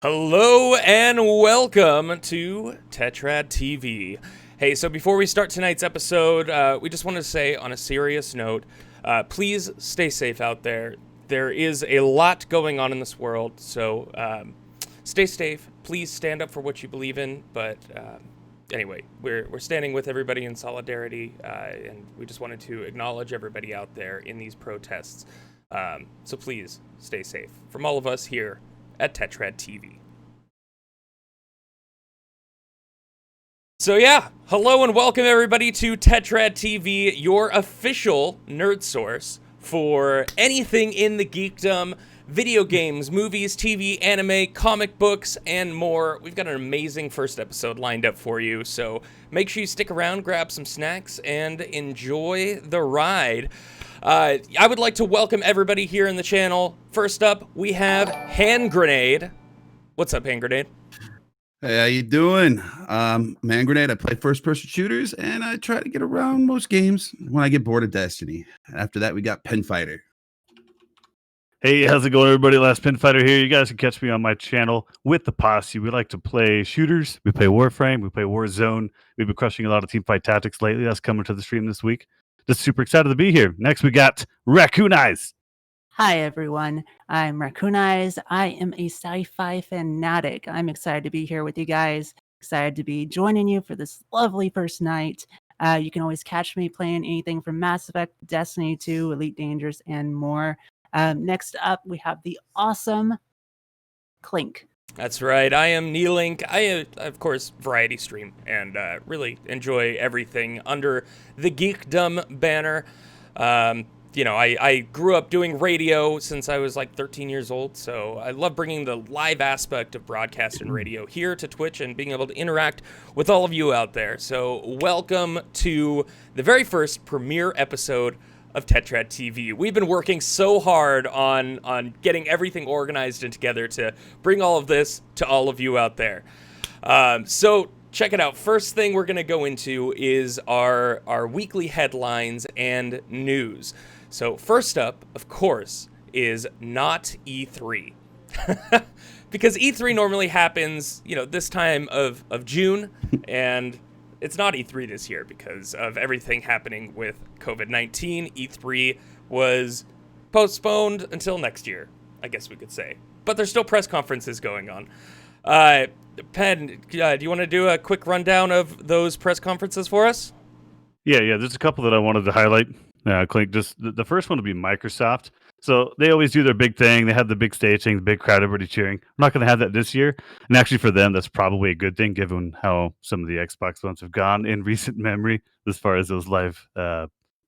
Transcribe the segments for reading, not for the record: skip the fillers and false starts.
Hello and welcome to Tetrad TV. Hey, so before we start tonight's episode, we just want to say on a serious note, please stay safe out there. There is a lot going on in this world, so stay safe. Please stand up for what you believe in. But anyway, we're standing with everybody in solidarity, and we just wanted to acknowledge everybody out there in these protests. So please stay safe from all of us here at Tetrad TV. So yeah, hello and welcome everybody to Tetrad TV, your official nerd source for anything in the geekdom, video games, movies, TV, anime, comic books, and more. We've got an amazing first episode lined up for you, so make sure you stick around, grab some snacks, and enjoy the ride. I would like to welcome everybody here in the channel. First up, we have Hand Grenade. What's up, Hand Grenade? Hey, how you doing? Man Grenade, I play first-person shooters, and I try to get around most games when I get bored of Destiny. After that, we got Pen Fighter. Hey, how's it going, everybody? Last Pin Fighter here. You guys can catch me on my channel with the Posse. We like to play shooters. We play Warframe. We play Warzone. We've been crushing a lot of Teamfight Tactics lately. That's coming to the stream this week. Just super excited to be here. Next, we got Raccoon Eyes. Hi, everyone. I'm Raccoon Eyes. I am a sci-fi fanatic. I'm excited to be here with you guys. Excited to be joining you for this lovely first night. You can always catch me playing anything from Mass Effect, Destiny 2, Elite Dangerous, and more. Next up, we have the awesome Clink. That's right. I am Neelink. I, of course, variety stream and really enjoy everything under the Geekdom banner. I grew up doing radio since I was like 13 years old, so I love bringing the live aspect of broadcast and radio here to Twitch and being able to interact with all of you out there. So welcome to the very first premiere episode of Tetrad TV. We've been working so hard on getting everything organized and together to bring all of this to all of you out there. So check it out. First thing we're going to go into is our weekly headlines and news. So first up, of course, is not E3. Because E3 normally happens, this time of June, and it's not E3 this year because of everything happening with COVID-19. E3 was postponed until next year, I guess we could say. But there's still press conferences going on. Pen, do you want to do a quick rundown of those press conferences for us? Yeah. There's a couple that I wanted to highlight. Clink, just the first one would be Microsoft. So they always do their big thing. They have the big stage thing, the big crowd, everybody cheering. I'm not going to have that this year. And actually for them, that's probably a good thing given how some of the Xbox ones have gone in recent memory as far as those live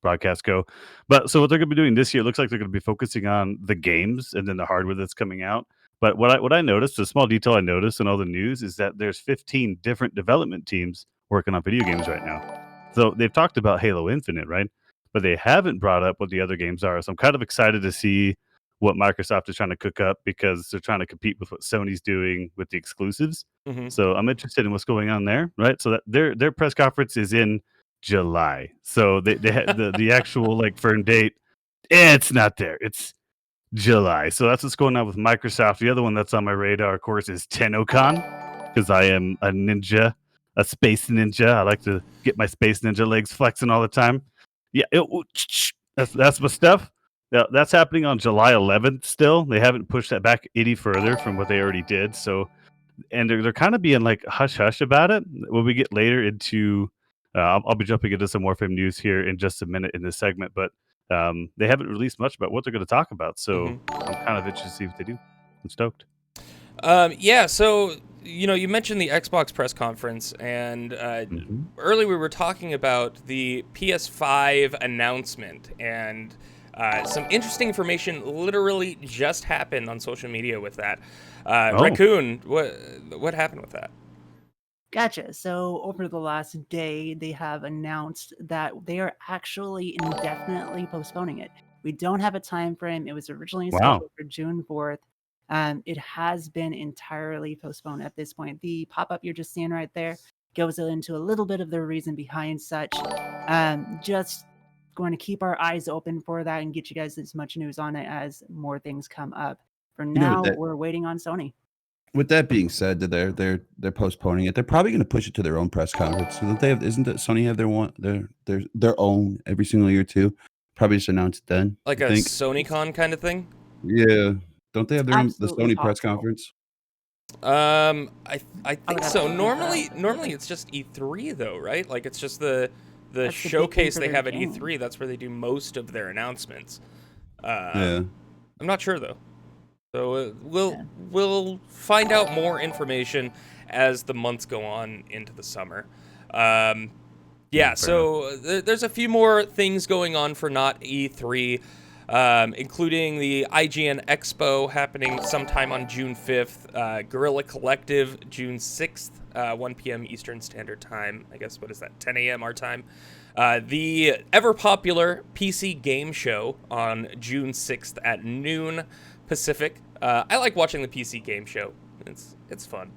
broadcasts go. But so what they're going to be doing this year, it looks like they're going to be focusing on the games and then the hardware that's coming out. But what I noticed, the small detail I noticed in all the news is that there's 15 different development teams working on video games right now. So they've talked about Halo Infinite, right? But they haven't brought up what the other games are. So I'm kind of excited to see what Microsoft is trying to cook up because they're trying to compete with what Sony's doing with the exclusives. Mm-hmm. So I'm interested in what's going on there, right? So that their press conference is in July. So they had the actual like firm date. It's not there. It's July. So that's what's going on with Microsoft. The other one that's on my radar, of course, is TennoCon because I am a ninja, a space ninja. I like to get my space ninja legs flexing all the time. Yeah, that's my stuff. Yeah, that's happening on July 11th still. They haven't pushed that back any further from what they already did. So, and they're kind of being like hush-hush about it. When we get later into, I'll be jumping into some Warframe news here in just a minute in this segment, but they haven't released much about what they're going to talk about. So I'm kind of interested to see what they do. I'm stoked. So you mentioned the Xbox press conference, and earlier we were talking about the PS5 announcement, and some interesting information literally just happened on social media with that. Raccoon, what happened with that? Gotcha. So over the last day, they have announced that they are actually indefinitely postponing it. We don't have a time frame. It was originally scheduled for June 4th. It has been entirely postponed at this point. The pop-up you're just seeing right there goes into a little bit of the reason behind such. Just going to keep our eyes open for that and get you guys as much news on it as more things come up. For now, we're waiting on Sony. With that being said, that they're postponing it. They're probably going to push it to their own press conference. So don't they have? Isn't that Sony have their own every single year too? Probably just announce it then. Like I a think. SonyCon kind of thing. Yeah. Don't they have their own the Absolutely Sony press possible. conference? I think have so. to look that Normally it's just E3 though, right? Like it's just the That's the big showcase thing they for have their at game. E3. That's where they do most of their announcements. Yeah. I'm not sure though. So Yeah. we'll find out more information as the months go on into the summer. Yeah, so there's a few more things going on for not E3, including the IGN Expo happening sometime on June 5th, Guerrilla Collective June 6th, 1 p.m. Eastern Standard Time. I guess, what is that, 10 a.m. our time? The ever-popular PC Game Show on June 6th at noon Pacific. I like watching the PC Game Show. It's fun.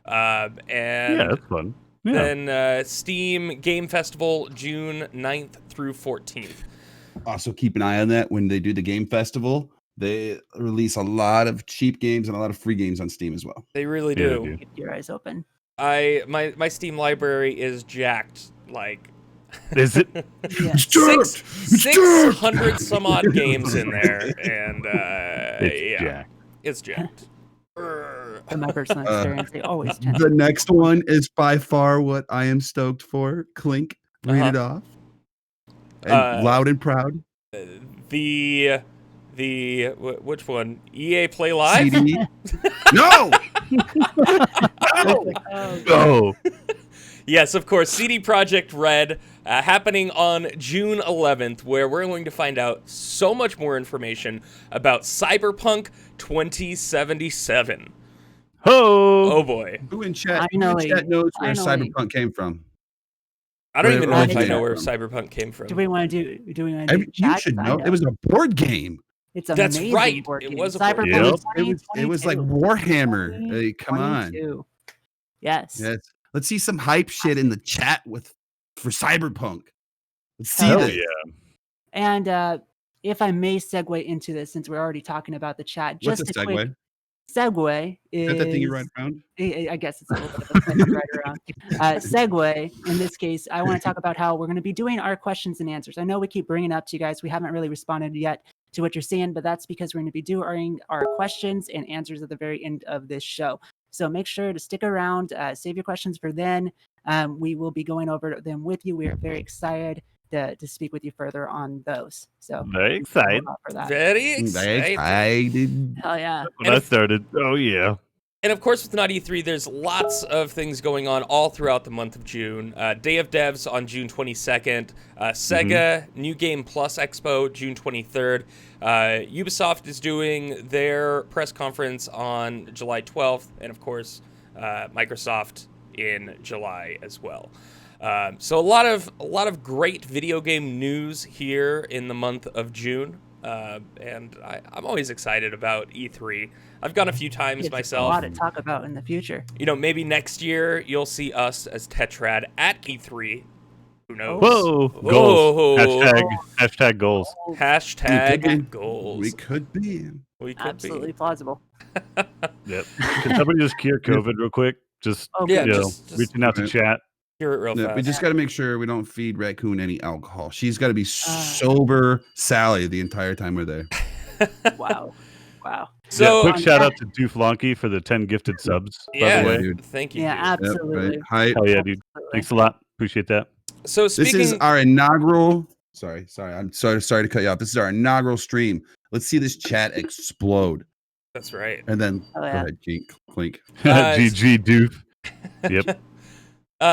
And Yeah, that's fun. Yeah. then Steam Game Festival, June 9th through 14th. Also, keep an eye on that when they do the game festival. They release a lot of cheap games and a lot of free games on Steam as well. They really Yeah, do. they do. Keep your eyes open. My Steam library is jacked. Like Is it? Yeah. It's 600 some odd games in there, and It's yeah, Jack. it's jacked. From my personal experience, they always tend The next one is by far what I am stoked for. Clink, read it off. And loud and proud. Which one? EA Play Live? CD. No! Oh, Oh, Yes, of course, CD Projekt Red, happening on June 11th, where we're going to find out so much more information about Cyberpunk 2077. ho! Oh boy. Who in chat Finally, knows where finally. Cyberpunk came from? I don't Where even it know if I originated know where from. Cyberpunk came from. do we want to do? Do we want to do? You chat? should 'Cause I know. It was a board game. It's That's amazing right, board it game. was a board game. Cyberpunk Yep. It was like 2022. Warhammer. Hey, come on. 22. Yes. Yes. Let's see some hype shit in the chat for Cyberpunk. Let's see Hell Oh this. yeah. And if I may segue into this, since we're already talking about the chat, What's just a a quick segue? segue Is is that the thing you ride around? I guess it's a little bit of a segue right around. Segue, in this case, I want to talk about how we're going to be doing our questions and answers. I know we keep bringing it up to you guys. We haven't really responded yet to what you're saying, but that's because we're going to be doing our questions and answers at the very end of this show. So make sure to stick around, save your questions for then. We will be going over them with you. We are very excited to speak with you further on those. So Very excited. hold on for that. Very Very excited. excited. Hell yeah. When I started, oh yeah. And of course, with Not E3, there's lots of things going on all throughout the month of June. Day of Devs on June 22nd. Sega New Game Plus Expo June 23rd. Ubisoft is doing their press conference on July 12th, and of course, Microsoft in July as well. So a lot of great video game news here in the month of June. And I'm always excited about E3. I've gone a few times It's myself. a lot to talk about in the future. You know, maybe next year you'll see us as Tetrad at E3. Who knows? Whoa. Whoa. Goals. Hashtag goals. Hashtag We goals. could be. We could Absolutely be. plausible. Yep. Can somebody just cure COVID real quick? Just Oh, Yeah, you know, just reaching out to Right. chat. hear it real Yeah, fast. we just got to make sure we don't feed Raccoon any alcohol. She's got to be sober Sally the entire time we're there. Wow. Wow. So, Quick shout out to Dooflonky for the 10 gifted subs, by yeah, the way. dude. thank you. Yeah, dude. absolutely. Hi. Hell yeah, dude. Absolutely. Thanks a lot. Appreciate that. So This speaking, is our inaugural. Sorry. I'm sorry to cut you off. This is our inaugural stream. Let's see this chat explode. that's right. And then Oh, go yeah. ahead, Clink. GG Doof. Yep.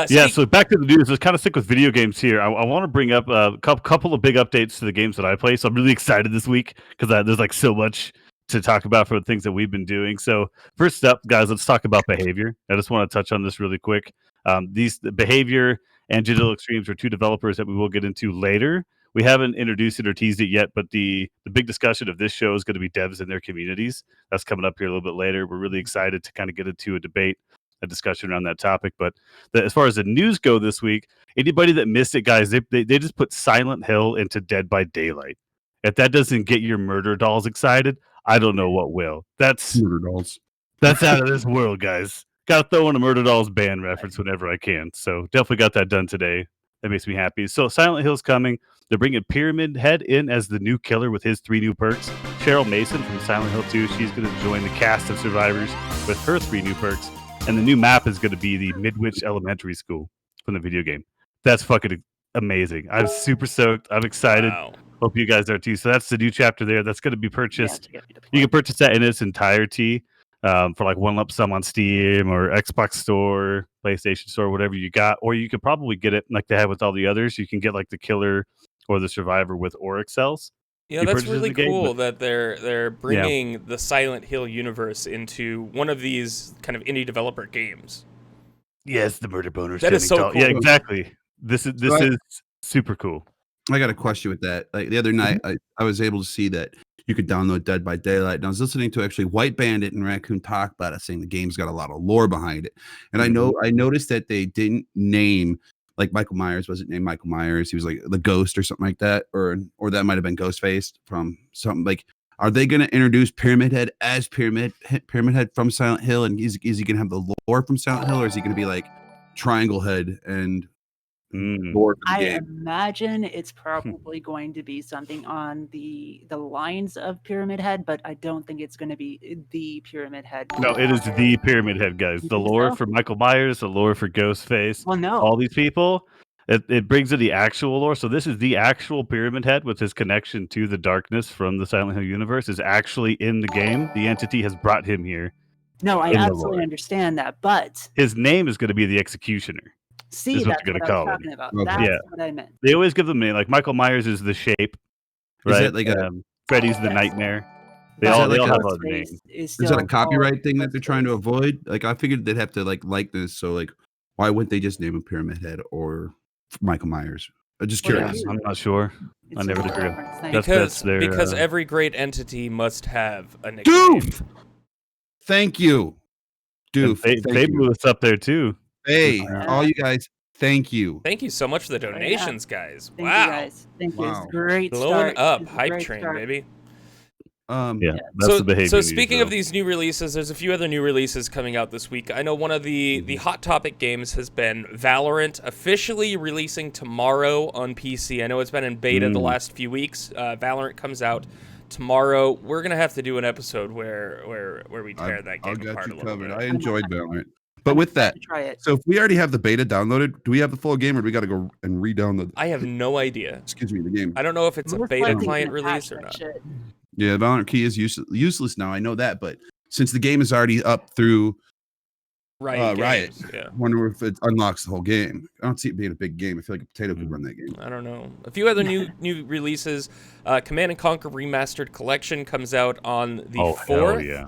Yeah, so back to the news. Let's kind of stick with video games here. I want to bring up a couple of big updates to the games that I play. So I'm really excited this week because there's like so much to talk about for the things that we've been doing. So first up, guys, let's talk about Behavior. I just want to touch on this really quick. The Behavior and Digital Extremes are two developers that we will get into later. We haven't introduced it or teased it yet, but the big discussion of this show is going to be devs and their communities. That's coming up here a little bit later. We're really excited to kind of get into a discussion around that topic. But as far as the news go this week, anybody that missed it, guys, they just put Silent Hill into Dead by Daylight. If that doesn't get your murder dolls excited, I don't know what will. That's Murder dolls. That's out of this world, guys. Got to throw in a Murder Dolls band reference whenever I can. So definitely got that done today. That makes me happy. So Silent Hill's coming. They're bringing Pyramid Head in as the new killer with his 3 new perks. Cheryl Mason from Silent Hill 2, she's going to join the cast of survivors with her 3 new perks. And the new map is going to be the Midwich Elementary School from the video game. That's fucking amazing. I'm super stoked. I'm excited. Wow. Hope you guys are too. So that's the new chapter there. That's going to be purchased. Yeah, You can purchase that in its entirety for like one lump sum on Steam or Xbox Store, PlayStation Store, whatever you got. Or you could probably get it like they have with all the others. You can get like the killer or the survivor with Oryx cells. Yeah, You that's purchase really the game, cool but- that they're bringing the Silent Hill universe into one of these kind of indie developer games. Yes, the murder boner. That is standing so tall. Yeah, cool. exactly. This is So I- is super cool. I got a question with that. Like the other night, I was able to see that you could download Dead by Daylight, and I was listening to actually White Bandit and Raccoon talk about it, saying the game's got a lot of lore behind it. And I noticed that they didn't name like Michael Myers wasn't named Michael Myers. He was like the Ghost or something like that, or that might have been Ghostface from something like. Are they going to introduce Pyramid Head as Pyramid Head from Silent Hill, and is he going to have the lore from Silent Hill, or is he going to be like Triangle Head and lore from the I game? imagine it's probably going to be something on the lines of Pyramid Head, but I don't think it's going to be the Pyramid Head. No, it is the Pyramid Head, guys. You The think lore so? for Michael Myers, the lore for Ghostface, Well, no. all these people. It brings in the actual lore. So this is the actual Pyramid Head with his connection to the darkness from the Silent Hill universe is actually in the game. The entity has brought him here. No, I in the absolutely lore. understand that, but His name is going to be the Executioner. see, Is what that's you're what gonna I was call him. talking about. Okay. That's Yeah. what I meant. They always give them a name. Like Michael Myers is the Shape, Is right? that like a- Freddy's the Yes. Nightmare. They Is all that like they all a- have other Ghostface names. is Is still that a called copyright thing that they're trying to Ghostface. avoid? Like I figured they'd have to like this. So like, why wouldn't they just name him Pyramid Head or Michael Myers? I'm just Well, curious. yeah. I'm not sure. It's I never a did agree. reference thing. That's their, Because every great entity must have a nickname. Doof! Thank you, Doof. They Thank you. blew us up there too. Hey, Yeah. all you guys, thank you. Thank you so much for the yeah. donations, guys. Thank Wow. you guys. Thank you. It's Wow. a great Blowing start. up. It's a Hype great train, start. baby. Yeah, that's the behavior. So needs, speaking of though. these new releases, there's a few other new releases coming out this week. I know one of the hot topic games has been Valorant, officially releasing tomorrow on PC. I know it's been in beta the last few weeks. Valorant comes out tomorrow. We're gonna have to do an episode where we tear that I'll game get apart you a little covered. bit. I enjoyed Valorant. But with that, Try it. so if we already have the beta downloaded, do we have the full game, or do we got to go and re-download? I have no idea. Excuse me, the game. I don't know if it's a Most beta likely client gonna patch release or that not. shit. Yeah, Valorant Key is useless now. I know that, but since the game is already up through Riot. Riot. Games, yeah. I wonder if it unlocks the whole game. I don't see it being a big game. I feel like a potato could run that game. I don't know. A few other new releases. Command and Conquer Remastered Collection comes out on the Oh 4th. hell yeah!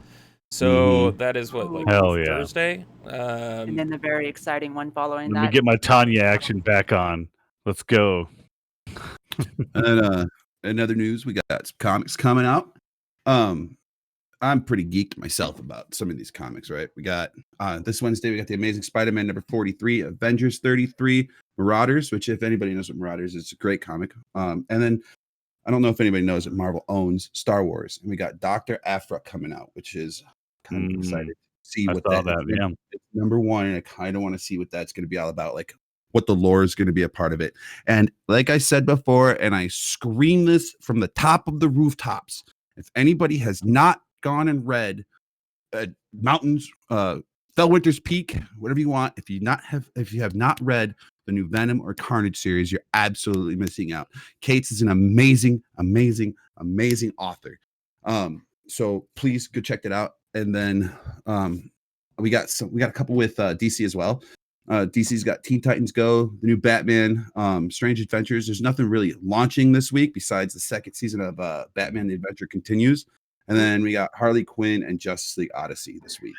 So that is what, like Hell yeah. Thursday? And then the very exciting one following Let me that. get my Tanya action back on. Let's go. And then in other news, we got some comics coming out. I'm pretty geeked myself about some of these comics, right? We got this Wednesday, we got the Amazing Spider-Man number 43, Avengers 33, Marauders, which if anybody knows what Marauders is, it's a great comic. And then I don't know if anybody knows that Marvel owns Star Wars. And we got Dr. Aphra coming out, which is kind of excited to see I what saw that that. Yeah. it's number one, and I kind of want to see what that's going to be all about, like what the lore is going to be a part of it. And like I said before, and I scream this from the top of the rooftops, if anybody has not gone and read Mountains, Fellwinter's Peak, whatever you want, if you have not read the new Venom or Carnage series, you're absolutely missing out. Cates is an amazing author. So please go check it out. And then we got a couple with DC as well. DC's got Teen Titans Go, the new Batman, Strange Adventures. There's nothing really launching this week besides the second season of Batman: The Adventure Continues. And then we got Harley Quinn and Justice League Odyssey this week.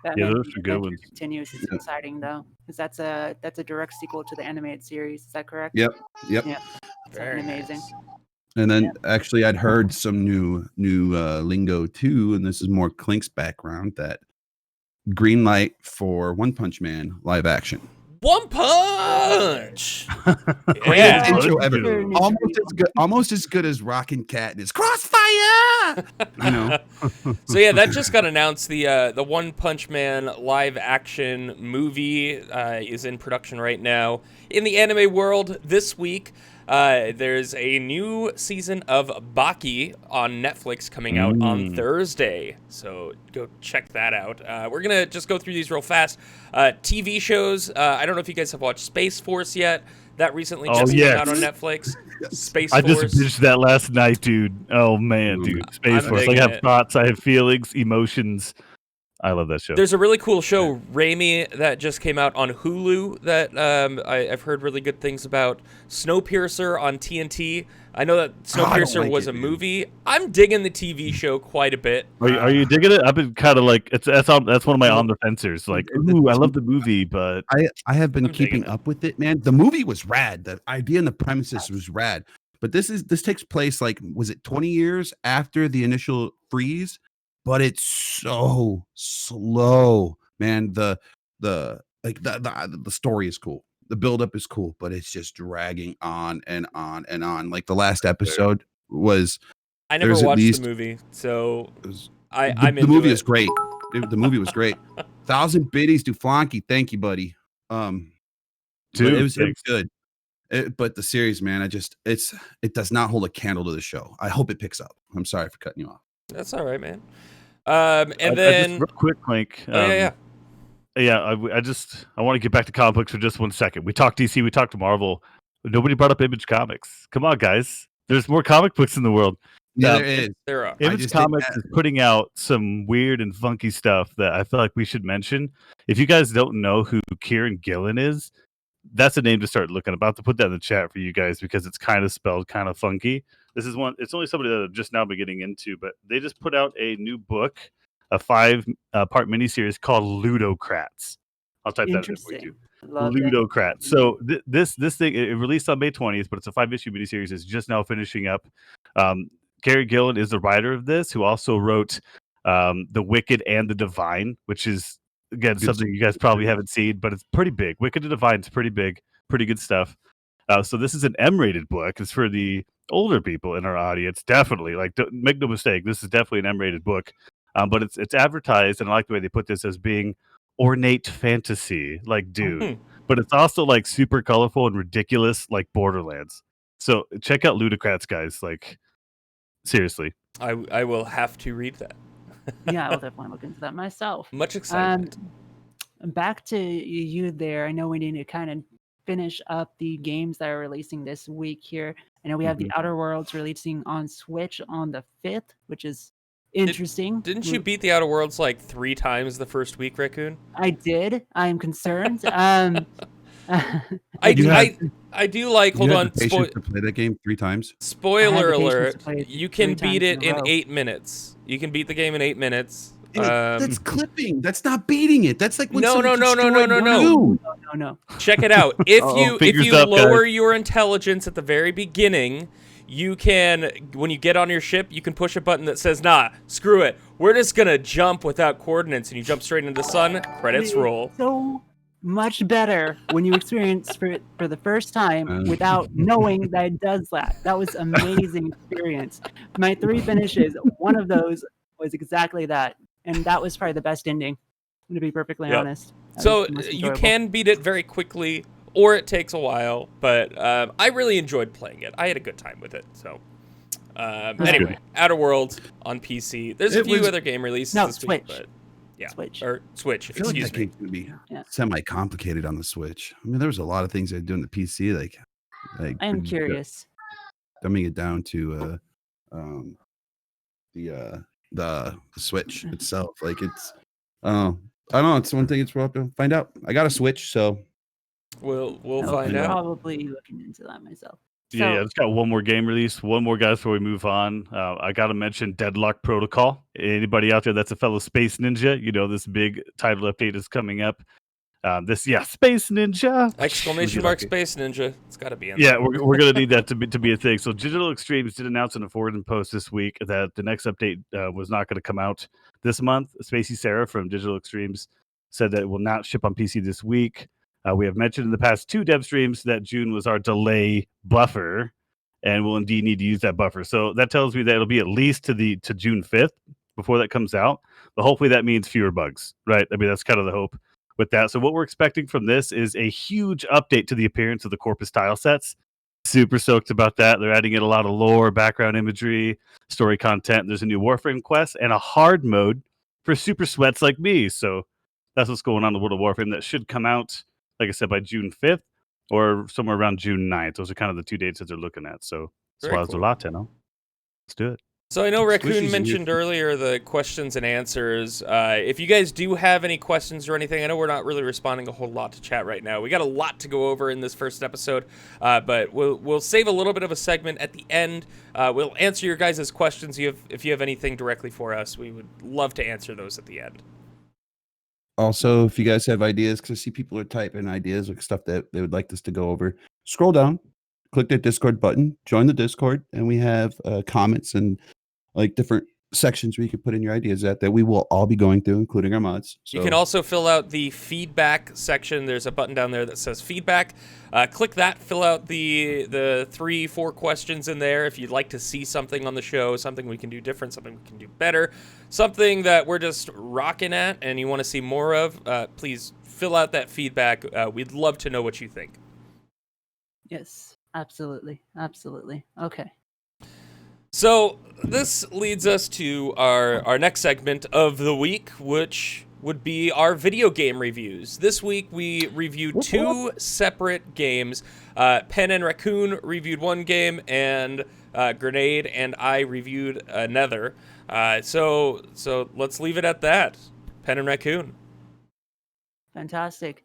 Batman those are good Adventure ones. Continues. It's Yeah. exciting though, because that's a direct sequel to the animated series. Is that correct? Yep. Yeah. It's Very amazing. nice. And then actually I'd heard some new lingo too, and this is more Clink's background, that green light for One Punch Man live action. One Punch. Greatest Yeah. intro ever. Sure, Almost as good as Rockin' Cat and his Crossfire. fire. You know. So yeah, that just got announced. The One Punch Man live action movie is in production right now. In the anime world, this week there's a new season of Baki on Netflix coming out on Thursday. So go check that out. We're gonna just go through these real fast. TV shows. I don't know if you guys have watched Space Force yet. That recently just came out on Netflix. Space I Force. just binged that last night, dude. Oh man, dude. Space I'm Force. I digging have it. thoughts, I have feelings, emotions. I love that show. There's a really cool show, Raimi, that just came out on Hulu that I've heard really good things about. Snowpiercer on TNT. I know that Snowpiercer was a movie. I'm digging the TV show quite a bit. Are you digging it? I've been kind of like that's one of my on the fencers. Like, ooh, I love the movie, but I have been I'm digging keeping up with it, man. The movie was rad. The idea and the premises was rad. But this takes place like, was it 20 years after the initial freeze? But it's so slow, man. The story is cool. The buildup is cool, but it's just dragging on and on and on. Like the last episode was. I never there's at watched least- the movie, so it was- I'm the into movie it. is great. The movie was great. 1,000 biddies to Flonky. Thank you, buddy. But Dude, it was thanks. good. But the series, man, it does not hold a candle to the show. I hope it picks up. I'm sorry for cutting you off. That's all right, man. I Then just, real quick, Clank. yeah. I want to get back to comic books for just 1 second. We talked DC, we talked Marvel. Nobody brought up Image Comics. Come on, guys. There's more comic books in the world. Yeah, Yeah, there is. There are. Image just did Comics that. is putting out some weird and funky stuff that I feel like we should mention. If you guys don't know who Kieran Gillen is, that's a name to start looking. I'm about to put that in the chat for you guys because it's kind of spelled kind of funky. This is one. It's only somebody that I've just now been getting into, but they just put out a new book, a 5-part miniseries called Ludocrats. I'll type that in for Interesting. you. Love that. Ludocrats. So this thing it released on May 20th, but it's a 5-issue miniseries. It's just now finishing up. Gary Gillen is the writer of this, who also wrote The Wicked and the Divine, which is again something you guys probably haven't seen, but it's pretty big. Wicked and Divine is pretty big, pretty good stuff. So this is an M-rated book. It's for the older people in our audience, definitely. Like, make no mistake, this is definitely an M-rated book. But it's advertised, and I like the way they put this as being ornate fantasy, like dude. But it's also like super colorful and ridiculous, like Borderlands. So check out Ludocrats, guys. Like, seriously. I will have to read that. Yeah, I'll definitely look into that myself. Much excitement. Back to you there. I know we need to kind of finish up the games that are releasing this week here. I know we have the Outer Worlds releasing on Switch on the 5th, which is interesting. Didn't you beat the Outer Worlds like 3 times the first week, Raccoon? I did. I'm concerned. I do like. Hold You on. had the patience to play that game 3 times. Spoiler I had the patience alert! to play it You can 3 beat times it in a in row. 8 minutes. You can beat the game in 8 minutes. That's clipping. That's not beating it. That's like when No, someone no, no, no, destroyed no, no, Wordle. No. Check it out. If Uh-oh, you fingers up, lower guys. your intelligence at the very beginning, you can, when you get on your ship, you can push a button that says, "Nah, screw it. We're just gonna jump without coordinates," and you jump straight into the sun. Credits roll. So much better when you experience for the first time without knowing that it does that. That was amazing experience. My 3 finishes, one of those was exactly that, and that was probably the best ending. To be perfectly Yep. honest. That So was the most you enjoyable. can beat it very quickly, or it takes a while. But I really enjoyed playing it. I had a good time with it. So anyway, Outer Worlds on PC. There's a It few was- other game releases No, this Switch. week, but yeah, Switch. or Switch. I feel like Excuse that me. game's gonna be Yeah. semi-complicated on the Switch. I mean, there was a lot of things they do in the PC, like I am curious. dumbing it down to the Switch itself. Like it's I don't know. It's one thing we'll have to find out. I got a Switch, so We'll I'll find out. Probably looking into that myself. Yeah, So- I've got one more game release. One more, guys, before we move on. I got to mention Deadlock Protocol. Anybody out there that's a fellow Space Ninja, you know this big title update is coming up. Space Ninja! Exclamation mark Space Ninja. It's got to be in Yeah, there. we're gonna need that to be a thing. So Digital Extremes did announce in a forwarding post this week that the next update was not going to come out this month. Spacey Sarah from Digital Extremes said that it will not ship on PC this week. We have mentioned in the past 2 dev streams that June was our delay buffer, and we'll indeed need to use that buffer. So that tells me that it'll be at least to June 5th before that comes out. But hopefully that means fewer bugs, right? I mean, that's kind of the hope with that. So what we're expecting from this is a huge update to the appearance of the Corpus tile sets. Super stoked about that. They're adding in a lot of lore, background imagery, story content. There's a new Warframe quest and a hard mode for super sweats like me. So that's what's going on in the World of Warframe. That should come out, like I said, by June 5th or somewhere around June 9th. Those are kind of the 2 dates that they're looking at. So Very Swaz cool. Let's do it. So I know Squishy's Raccoon in mentioned earlier the questions and answers. If you guys do have any questions or anything, I know we're not really responding a whole lot to chat right now. We got a lot to go over in this first episode, but we'll save a little bit of a segment at the end. We'll answer your guys' questions. If you have anything directly for us, we would love to answer those at the end. Also, if you guys have ideas, because I see people are typing ideas, like stuff that they would like us to go over, scroll down, click that Discord button, join the Discord, and we have comments and like different sections where you can put in your ideas that we will all be going through, including our mods. So You can also fill out the feedback section. There's a button down there that says feedback. Click that, fill out the 3-4 questions in there. If you'd like to see something on the show, something we can do different, something we can do better, something that we're just rocking at and you want to see more of, please fill out that feedback. We'd love to know what you think. Yes, absolutely. Absolutely. Okay. So this leads us to our next segment of the week, which would be our video game reviews. This week we reviewed 2 separate games. Pen and Raccoon reviewed one game, and Grenade and I reviewed another. So let's leave it at that. Pen and Raccoon. Fantastic.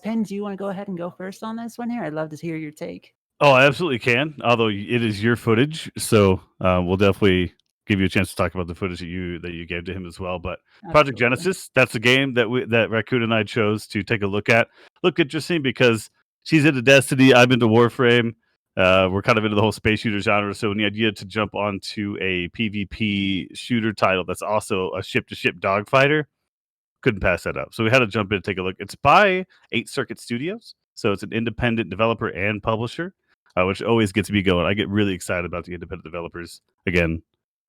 Pen, do you want to go ahead and go first on this one here? I'd love to hear your take. Oh, I absolutely can. Although it is your footage, so we'll definitely give you a chance to talk about the footage that you gave to him as well. But Project Absolutely. Genesis, that's the game that Raccoon and I chose to take a look at. Look interesting because she's into Destiny, I'm into Warframe. We're kind of into the whole space shooter genre. So when the idea to jump onto a PvP shooter title that's also a ship-to-ship dogfighter, couldn't pass that up. So we had to jump in and take a look. It's by 8 Circuit Studios, so it's an independent developer and publisher, which always gets me going. I get really excited about the independent developers. Again,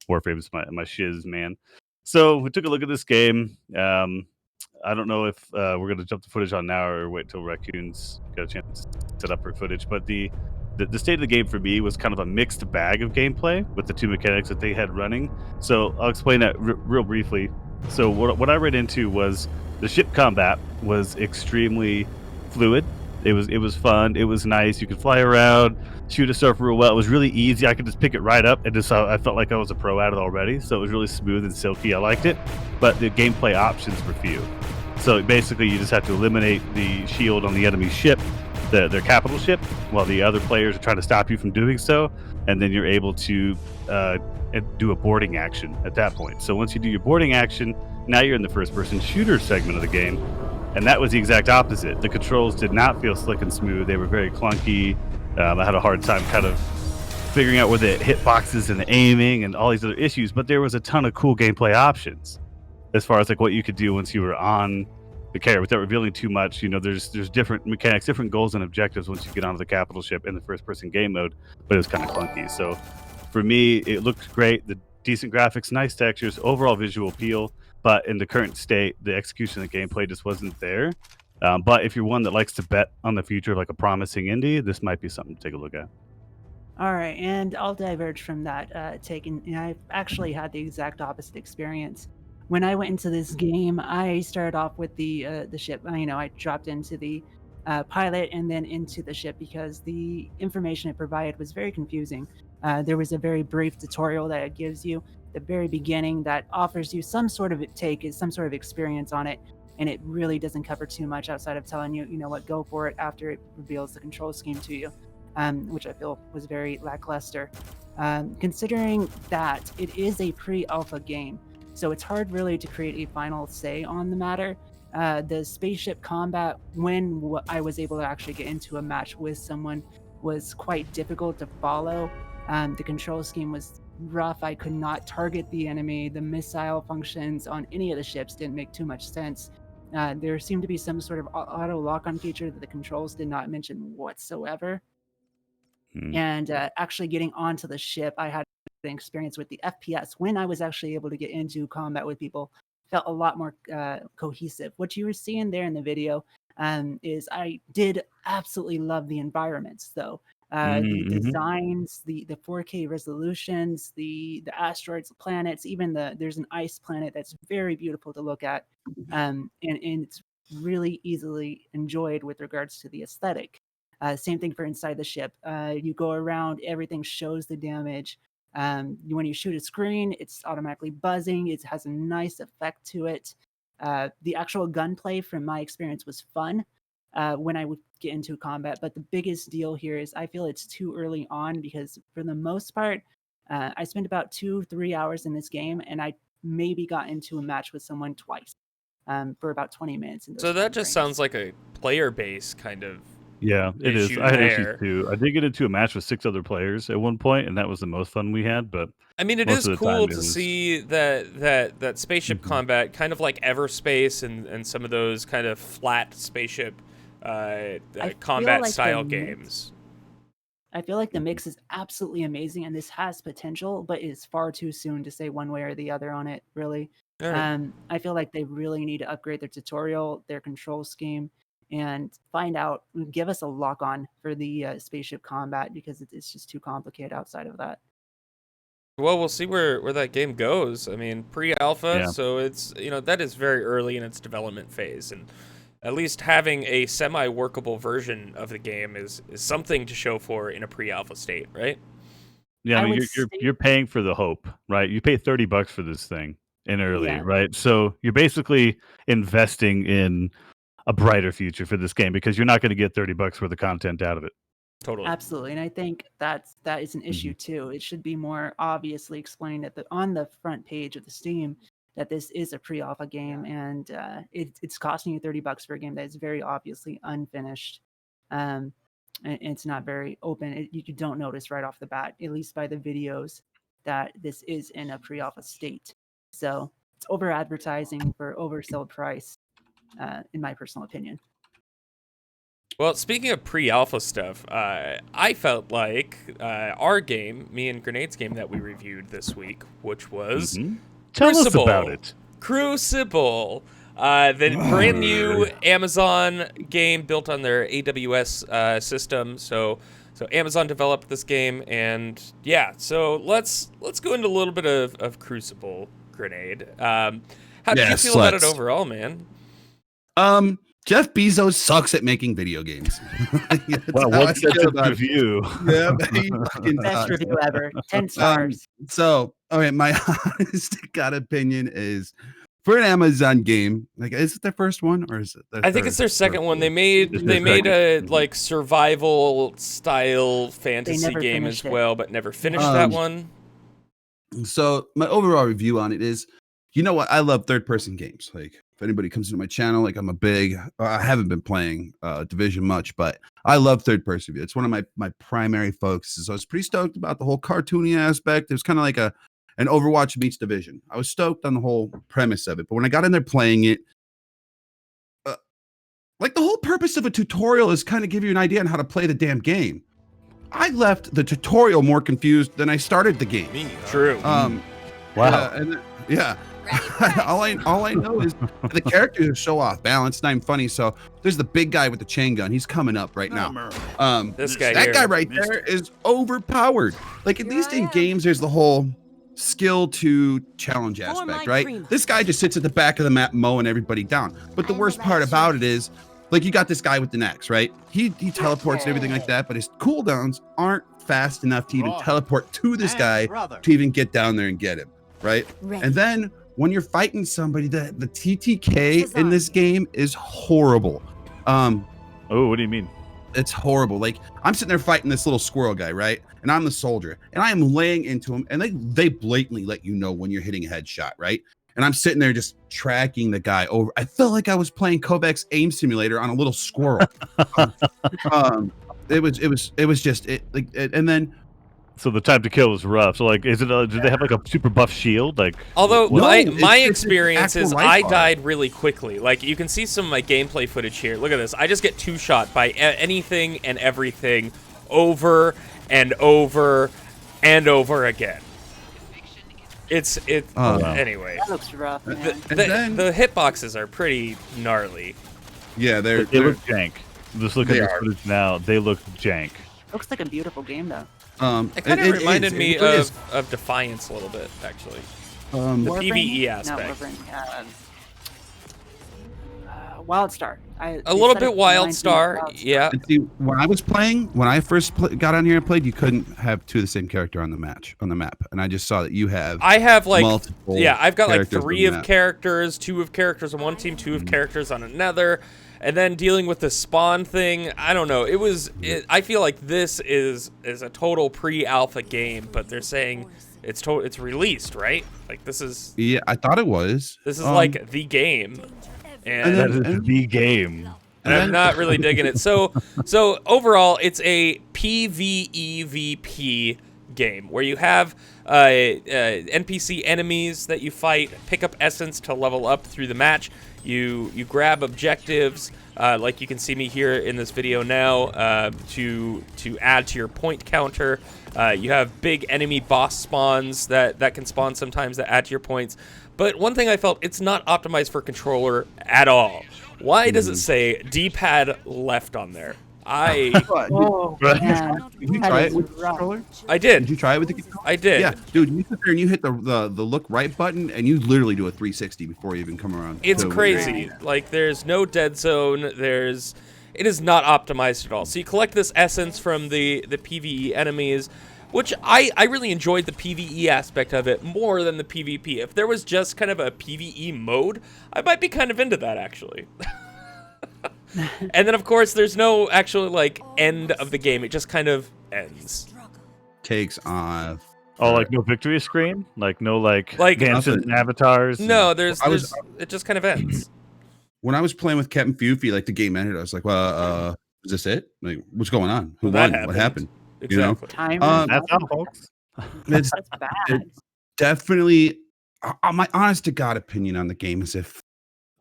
Warframe is my shiz, man. So we took a look at this game. I don't know if we're going to jump the footage on now or wait till Raccoon's got a chance to set up for footage. But the state of the game for me was kind of a mixed bag of gameplay with the 2 mechanics that they had running. So I'll explain that real briefly. So what I read into was the ship combat was extremely fluid. It was fun. It was nice. You could fly around, shoot at stuff real well. It was really easy. I could just pick it right up, and just I felt like I was a pro at it already. So it was really smooth and silky. I liked it, but the gameplay options were few. So basically, you just have to eliminate the shield on the enemy ship, their capital ship, while the other players are trying to stop you from doing so, and then you're able to do a boarding action at that point. So once you do your boarding action, now you're in the first-person shooter segment of the game. And that was the exact opposite. The controls did not feel slick and smooth. They were very clunky. I had a hard time kind of figuring out where the hitboxes and the aiming and all these other issues, but there was a ton of cool gameplay options as far as like what you could do once you were on the carrier without revealing too much. You know, there's different mechanics, different goals and objectives once you get onto the capital ship in the first-person game mode, but it was kind of clunky. So for me, it looked great. The decent graphics, nice textures, overall visual appeal. But in the current state, the execution of the gameplay just wasn't there. But if you're one that likes to bet on the future of like a promising indie, this might be something to take a look at. All right, and I'll diverge from that take. And I've actually had the exact opposite experience. When I went into this game, I started off with the ship. I dropped into the pilot and then into the ship because the information it provided was very confusing. There was a very brief tutorial that it gives you at the very beginning that offers you some sort of some sort of experience on it, and it really doesn't cover too much outside of telling you, go for it after it reveals the control scheme to you, which I feel was very lackluster. Considering that it is a pre-alpha game, so it's hard really to create a final say on the matter. The spaceship combat, when I was able to actually get into a match with someone, was quite difficult to follow. The control scheme was rough. I could not target the enemy. The missile functions on any of the ships didn't make too much sense. There seemed to be some sort of auto lock-on feature that the controls did not mention whatsoever. And actually getting onto the ship, I had an experience with the FPS when I was actually able to get into combat with people. Felt a lot more cohesive. What you were seeing there in the video is I did absolutely love the environments, though. The designs, the 4K resolutions, the asteroids, the planets, even there's an ice planet that's very beautiful to look at, and it's really easily enjoyed with regards to the aesthetic. Same thing for inside the ship. You go around, everything shows the damage. When you shoot a screen, it's automatically buzzing. It has a nice effect to it. The actual gunplay, from my experience, was fun when I would get into combat. But the biggest deal here is I feel it's too early on, because for the most part, I spent about 2-3 hours in this game, and I maybe got into a match with someone twice for about 20 minutes. So that just sounds like a player base kind of. Yeah, it is. issue I had there. issues too. I did get into a match with 6 other players at one point, and that was the most fun we had. But I mean, it most is of the cool time to it was- see that spaceship Mhm. combat, kind of like Everspace and some of those kind of flat spaceship feel combat like the style mix- games. I feel like the mix is absolutely amazing, and this has potential, but it's far too soon to say one way or the other on it, really. All right. I feel like they really need to upgrade their tutorial, their control scheme, and find out, give us a lock on for the spaceship combat, because it's just too complicated outside of that. Well, we'll see where that game goes. I mean, pre-alpha, Yeah. so it's that is very early in its development phase, and at least having a semi-workable version of the game is something to show for in a pre-alpha state, right? Yeah, I I mean, would you're paying for the hope, right? You pay $30 for this thing in early, Yeah. right? So you're basically investing in a brighter future for this game, because you're not going to get $30 worth of content out of it. Totally. Absolutely, and I think that is an issue too. It should be more obviously explained on the front page of the Steam that this is a pre-alpha game, and it's costing you $30 for a game that is very obviously unfinished. And it's not very open. You don't notice right off the bat, at least by the videos, that this is in a pre-alpha state. So it's over advertising for oversold price, in my personal opinion. Well, speaking of pre-alpha stuff, I felt like our game, me and Grenade's game that we reviewed this week, which was Tell us Crucible. about it. Crucible, the brand new Amazon game built on their AWS system. So Amazon developed this game, and yeah. So let's go into a little bit of Crucible, Grenade. How did Yes, you feel about it let's. overall, man? Jeff Bezos sucks at making video games. That's Wow, how I what's feel that about it. review? Yeah, he fucking Best sucks. review ever. 10 stars. So, okay, my honest to God opinion is, for an Amazon game, like, is it their first one or is it? I think it's their second one. They made It's they their made a second. like survival style fantasy never game as finished it. well, but never finished that one. So my overall review on it is, you know what? I love third person games. Like, if anybody comes into my channel, like, I haven't been playing Division much, but I love third person view. It's one of my primary focuses. So I was pretty stoked about the whole cartoony aspect. It was kind of like an Overwatch meets Division. I was stoked on the whole premise of it, but when I got in there playing it, like, the whole purpose of a tutorial is kind of give you an idea on how to play the damn game. I left the tutorial more confused than I started the game. True. Wow. Yeah. all I know is the characters are so off balance, and I'm funny. So there's the big guy with the chain gun. He's coming up right now. This guy That here. guy right there is overpowered. Like, at least in games, there's the whole skill to challenge aspect, right? This guy just sits at the back of the map mowing everybody down. But the worst part about it is, like, you got this guy with an axe, right? He teleports and everything like that, but his cooldowns aren't fast enough to even teleport to this guy to even get down there and get him, right? And then when you're fighting somebody, the TTK in this game is horrible. Oh, what do you mean? It's horrible. Like, I'm sitting there fighting this little squirrel guy, right? And I'm the soldier, and I am laying into him, and they blatantly let you know when you're hitting a headshot, right? And I'm sitting there just tracking the guy over. I felt like I was playing Kovacs Aim Simulator on a little squirrel. It was just like, and then So the time to kill was rough. So, like, is it? Do they have like a super buff shield? Like, Although No, my it's just an experience is actual life I bar. died really quickly. Like, you can see some of my gameplay footage here. Look at this. I just get two-shot by anything and everything over and over and over again. Anyway. That looks rough, man. The hitboxes are pretty gnarly. Yeah, They look jank. Just look at They the are. footage now. They look jank. Looks like a beautiful game, though. It kind of reminded is. me It really is. of Defiance a little bit, actually. The Warframe? PvE No, aspect. Warframe. WildStar. A little bit WildStar, yeah. And see, when I first got on here and played, you couldn't have two of the same character on the map, and I just saw that you have. I have like multiple I've got like characters 3 on of the map. characters, 2 of characters on one team, 2 of characters on another, and then dealing with the spawn thing. I don't know. I feel like this is a total pre-alpha game, but they're saying it's released, right? Like this is Yeah, I thought it was. like the game, and That is the game. and I'm not really digging it. So overall, it's a PvEVP game where you have NPC enemies that you fight, pick up essence to level up through the match. You grab objectives, like you can see me here in this video now, to add to your point counter. You have big enemy boss spawns that can spawn sometimes that add to your points. But one thing I felt, it's not optimized for controller at all. Why does it say D-pad left on there? Oh, Right. man. Did you That try is it with the rough. controller? I Did did. you try it with the controller? I did. Yeah, dude, you sit there and you hit the look right button, and you literally do a 360 before you even come around. It's to- crazy. Like there's no dead zone. It is not optimized at all. So you collect this essence from the PvE enemies, which I really enjoyed the PvE aspect of it more than the PvP. If there was just kind of a PvE mode, I might be kind of into that actually. And then of course there's no actual like end of the game. It just kind of ends. Takes off. Oh, like no victory screen? Like no like Like- dances and avatars? No, and- it just kind of ends. When I was playing with Captain Fufi, like the game ended, I was like, well, is this it? Like, what's going on? Who Well, that won? What happened? Exactly. You know? Time. That's how, folks. It's That's bad. definitely my honest to God opinion on the game is if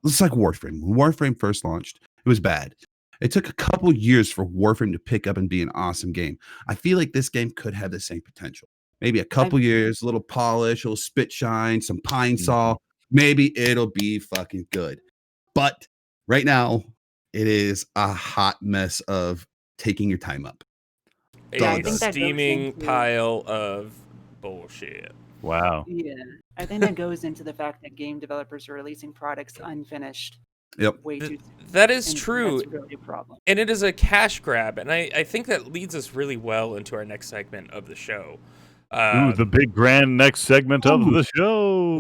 it's like Warframe. When Warframe first launched, it was bad. It took a couple years for Warframe to pick up and be an awesome game. I feel like this game could have the same potential. Maybe a couple years, a little polish, a little spit shine, some pine saw. Maybe it'll be fucking good. But right now, it is a hot mess of taking your time up. Yeah, I A think that goes steaming into- pile of bullshit. Wow. Yeah, I think that goes into the fact that game developers are releasing products unfinished Yep. way too soon. That is and true. That's really a problem. And it is a cash grab. And I think that leads us really well into our next segment of the show. Ooh, the big grand next segment of the show.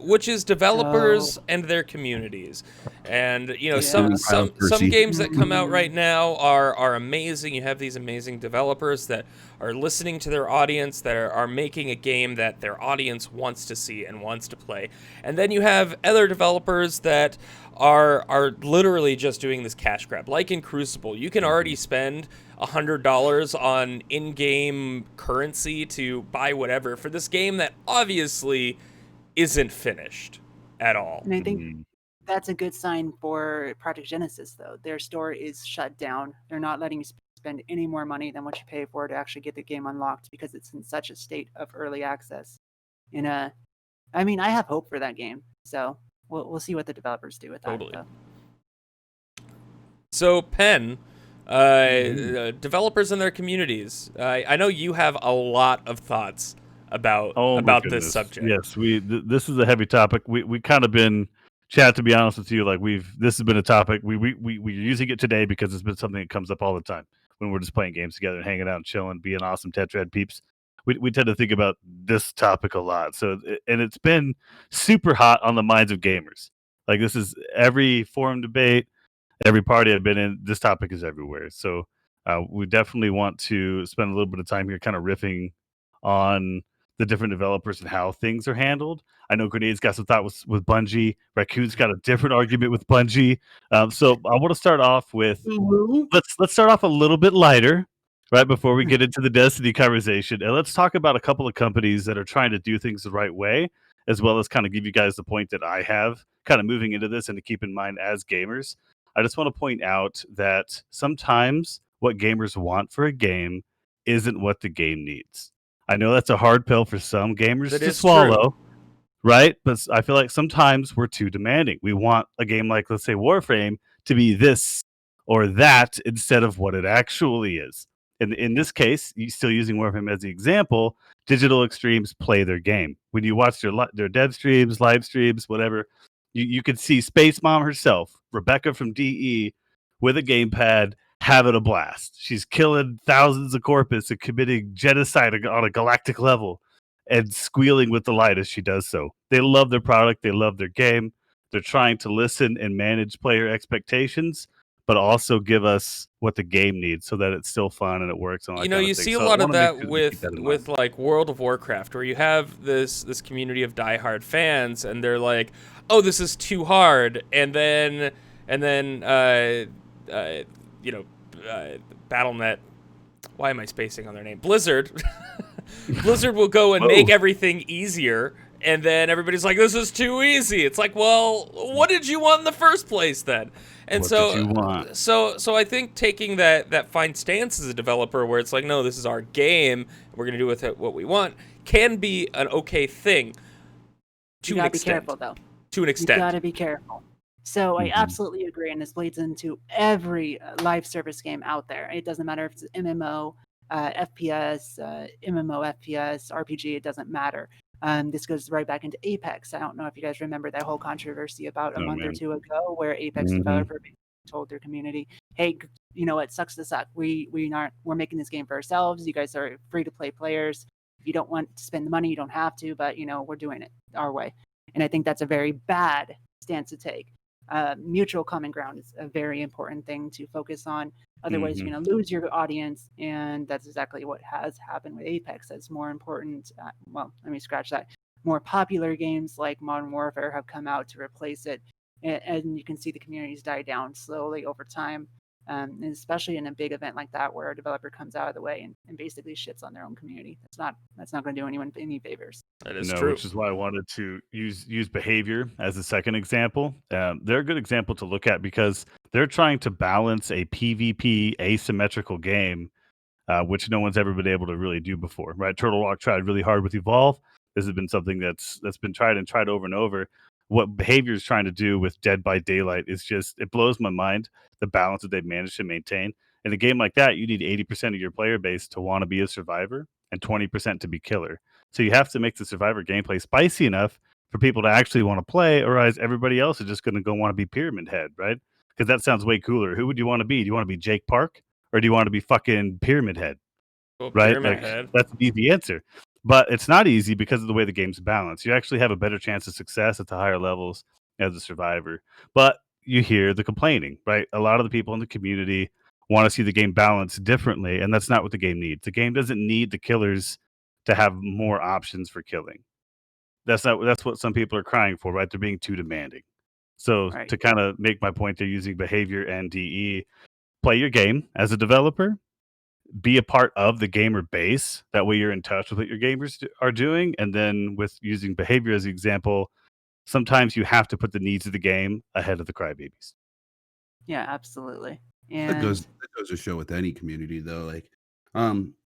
Which is developers and their communities. And you know, Yeah. some Percy. games that come out right now are amazing. You have these amazing developers that are listening to their audience, that are making a game that their audience wants to see and wants to play. And then you have other developers that are literally just doing this cash grab. Like in Crucible, you can already spend $100 on in-game currency to buy whatever for this game that obviously isn't finished at all. And I think Mm. that's a good sign for Project Genesis, though. Their store is shut down. They're not letting you spend any more money than what you pay for to actually get the game unlocked because it's in such a state of early access. And I mean, I have hope for that game. So we'll see what the developers do with that. Totally. though. So, Penn, developers and their communities. I know you have a lot of thoughts about Oh my this goodness. subject. Yes, this is a heavy topic. We kind of been chat, to be honest with you. Like this has been a topic. We're using it today because it's been something that comes up all the time when we're just playing games together and hanging out and chilling, being awesome Tetrad peeps. We tend to think about this topic a lot. So and it's been super hot on the minds of gamers. Like this is every forum debate, every party I've been in. This topic is everywhere. So we definitely want to spend a little bit of time here, kind of riffing on the different developers and how things are handled. I know Grenade's got some thought with Bungie. Raccoon's got a different argument with Bungie. So I want to start off with let's start off a little bit lighter, right before we get into the Destiny conversation, and let's talk about a couple of companies that are trying to do things the right way, as well as kind of give you guys the point that I have kind of moving into this and to keep in mind as gamers. I just want to point out that sometimes what gamers want for a game isn't what the game needs. I know that's a hard pill for some gamers That to is true. swallow, right? But I feel like sometimes we're too demanding. We want a game like, let's say, Warframe to be this or that instead of what it actually is. And in this case, you still using Warframe as the example, Digital Extremes play their game. When you watch their dev streams, live streams, whatever, you could see Space Mom herself, Rebecca from DE, with a gamepad, having a blast. She's killing thousands of corpus and committing genocide on a galactic level and squealing with delight as she does so. They love their product. They love their game. They're trying to listen and manage player expectations, but also give us what the game needs so that it's still fun and it works. And all You that know, kind you of thing. see a So I lot of wanna make that sure we keep that in with mind. like World of Warcraft, where you have this community of diehard fans, and they're like, "Oh, this is too hard," and then you know, BattleNet. Why am I spacing on their name? Blizzard. Blizzard will go and make Whoa. everything easier, and then everybody's like, "This is too easy." It's like, well, what did you want in the first place then? And What so, did you want? so I think taking that fine stance as a developer, where it's like, no, this is our game, we're gonna do with it what we want, can be an okay thing. To You an gotta be extent. careful though. To an You extent. gotta be careful. So I Mhm. absolutely agree, and this bleeds into every live service game out there. It doesn't matter if it's MMO, FPS, MMO, FPS, RPG. It doesn't matter. This goes right back into Apex. I don't know if you guys remember that whole controversy about a Oh, month or man. two ago, where Apex Mhm. developer basically told their community, "Hey, you know what? Sucks to suck. We're making this game for ourselves. You guys are free to play players. If you don't want to spend the money, you don't have to. But we're doing it our way." And I think that's a very bad stance to take. Mutual common ground is a very important thing to focus on. Otherwise, you're Mhm. going to lose your audience, and that's exactly what has happened with Apex. As more important, well, let me scratch that. More popular games like Modern Warfare have come out to replace it, and you can see the communities die down slowly over time. And especially in a big event like that, where a developer comes out of the way and basically shits on their own community. That's not going to do anyone any favors. That is No, true. which is why I wanted to use behavior as a second example. They're a good example to look at because they're trying to balance a PvP asymmetrical game, which no one's ever been able to really do before. Right? Turtle Rock tried really hard with Evolve. This has been something that's been tried over and over. What behavior is trying to do with Dead by Daylight is just it blows my mind the balance that they've managed to maintain. In a game like that, you need 80% of your player base to want to be a survivor and 20% to be killer. So you have to make the survivor gameplay spicy enough for people to actually want to play, or else everybody else is just going to go want to be Pyramid Head, right? Because that sounds way cooler. Who would you want to be? Do you want to be Jake Park, or do you want to be fucking Pyramid Head? Well, Right? Pyramid Like Head. that's an easy answer. But it's not easy because of the way the game's balanced. You actually have a better chance of success at the higher levels as a survivor. But you hear the complaining, right? A lot of the people in the community want to see the game balanced differently, and that's not what the game needs. The game doesn't need the killers to have more options for killing. That's what some people are crying for, right? They're being too demanding. So Right. to kind of make my point, they're using behavior and DE. Play your game as a developer, be a part of the gamer base. That way you're in touch with what your gamers are doing. And then with using behavior as the example, sometimes you have to put the needs of the game ahead of the crybabies. Yeah, absolutely. That goes And that goes to show with any community though. Like,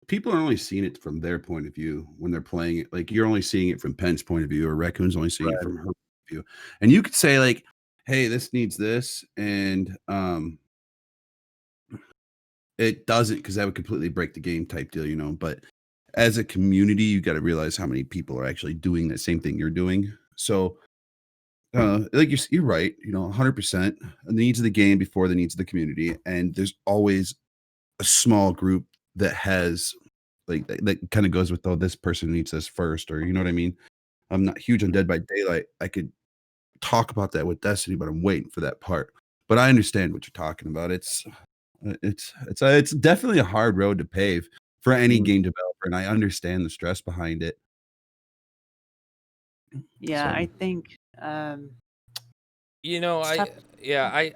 people are only seeing it from their point of view when they're playing it. Like you're only seeing it from Penn's point of view, or Raccoon's only seeing it Right. from her point of view. And you could say like, "Hey, this needs this," and it doesn't because that would completely break the game type deal, you know. But as a community, you got to realize how many people are actually doing the same thing you're doing. So, like you're right, 100% the needs of the game before the needs of the community, and there's always a small group that has like that kind of goes with, oh, this person needs this first, or you know what I mean. I'm not huge on Dead by Daylight. I could talk about that with Destiny, but I'm waiting for that part. But I understand what you're talking about. It's definitely a hard road to pave for any Mm. game developer, and I understand the stress behind it. yeah, So I think You know, it's tough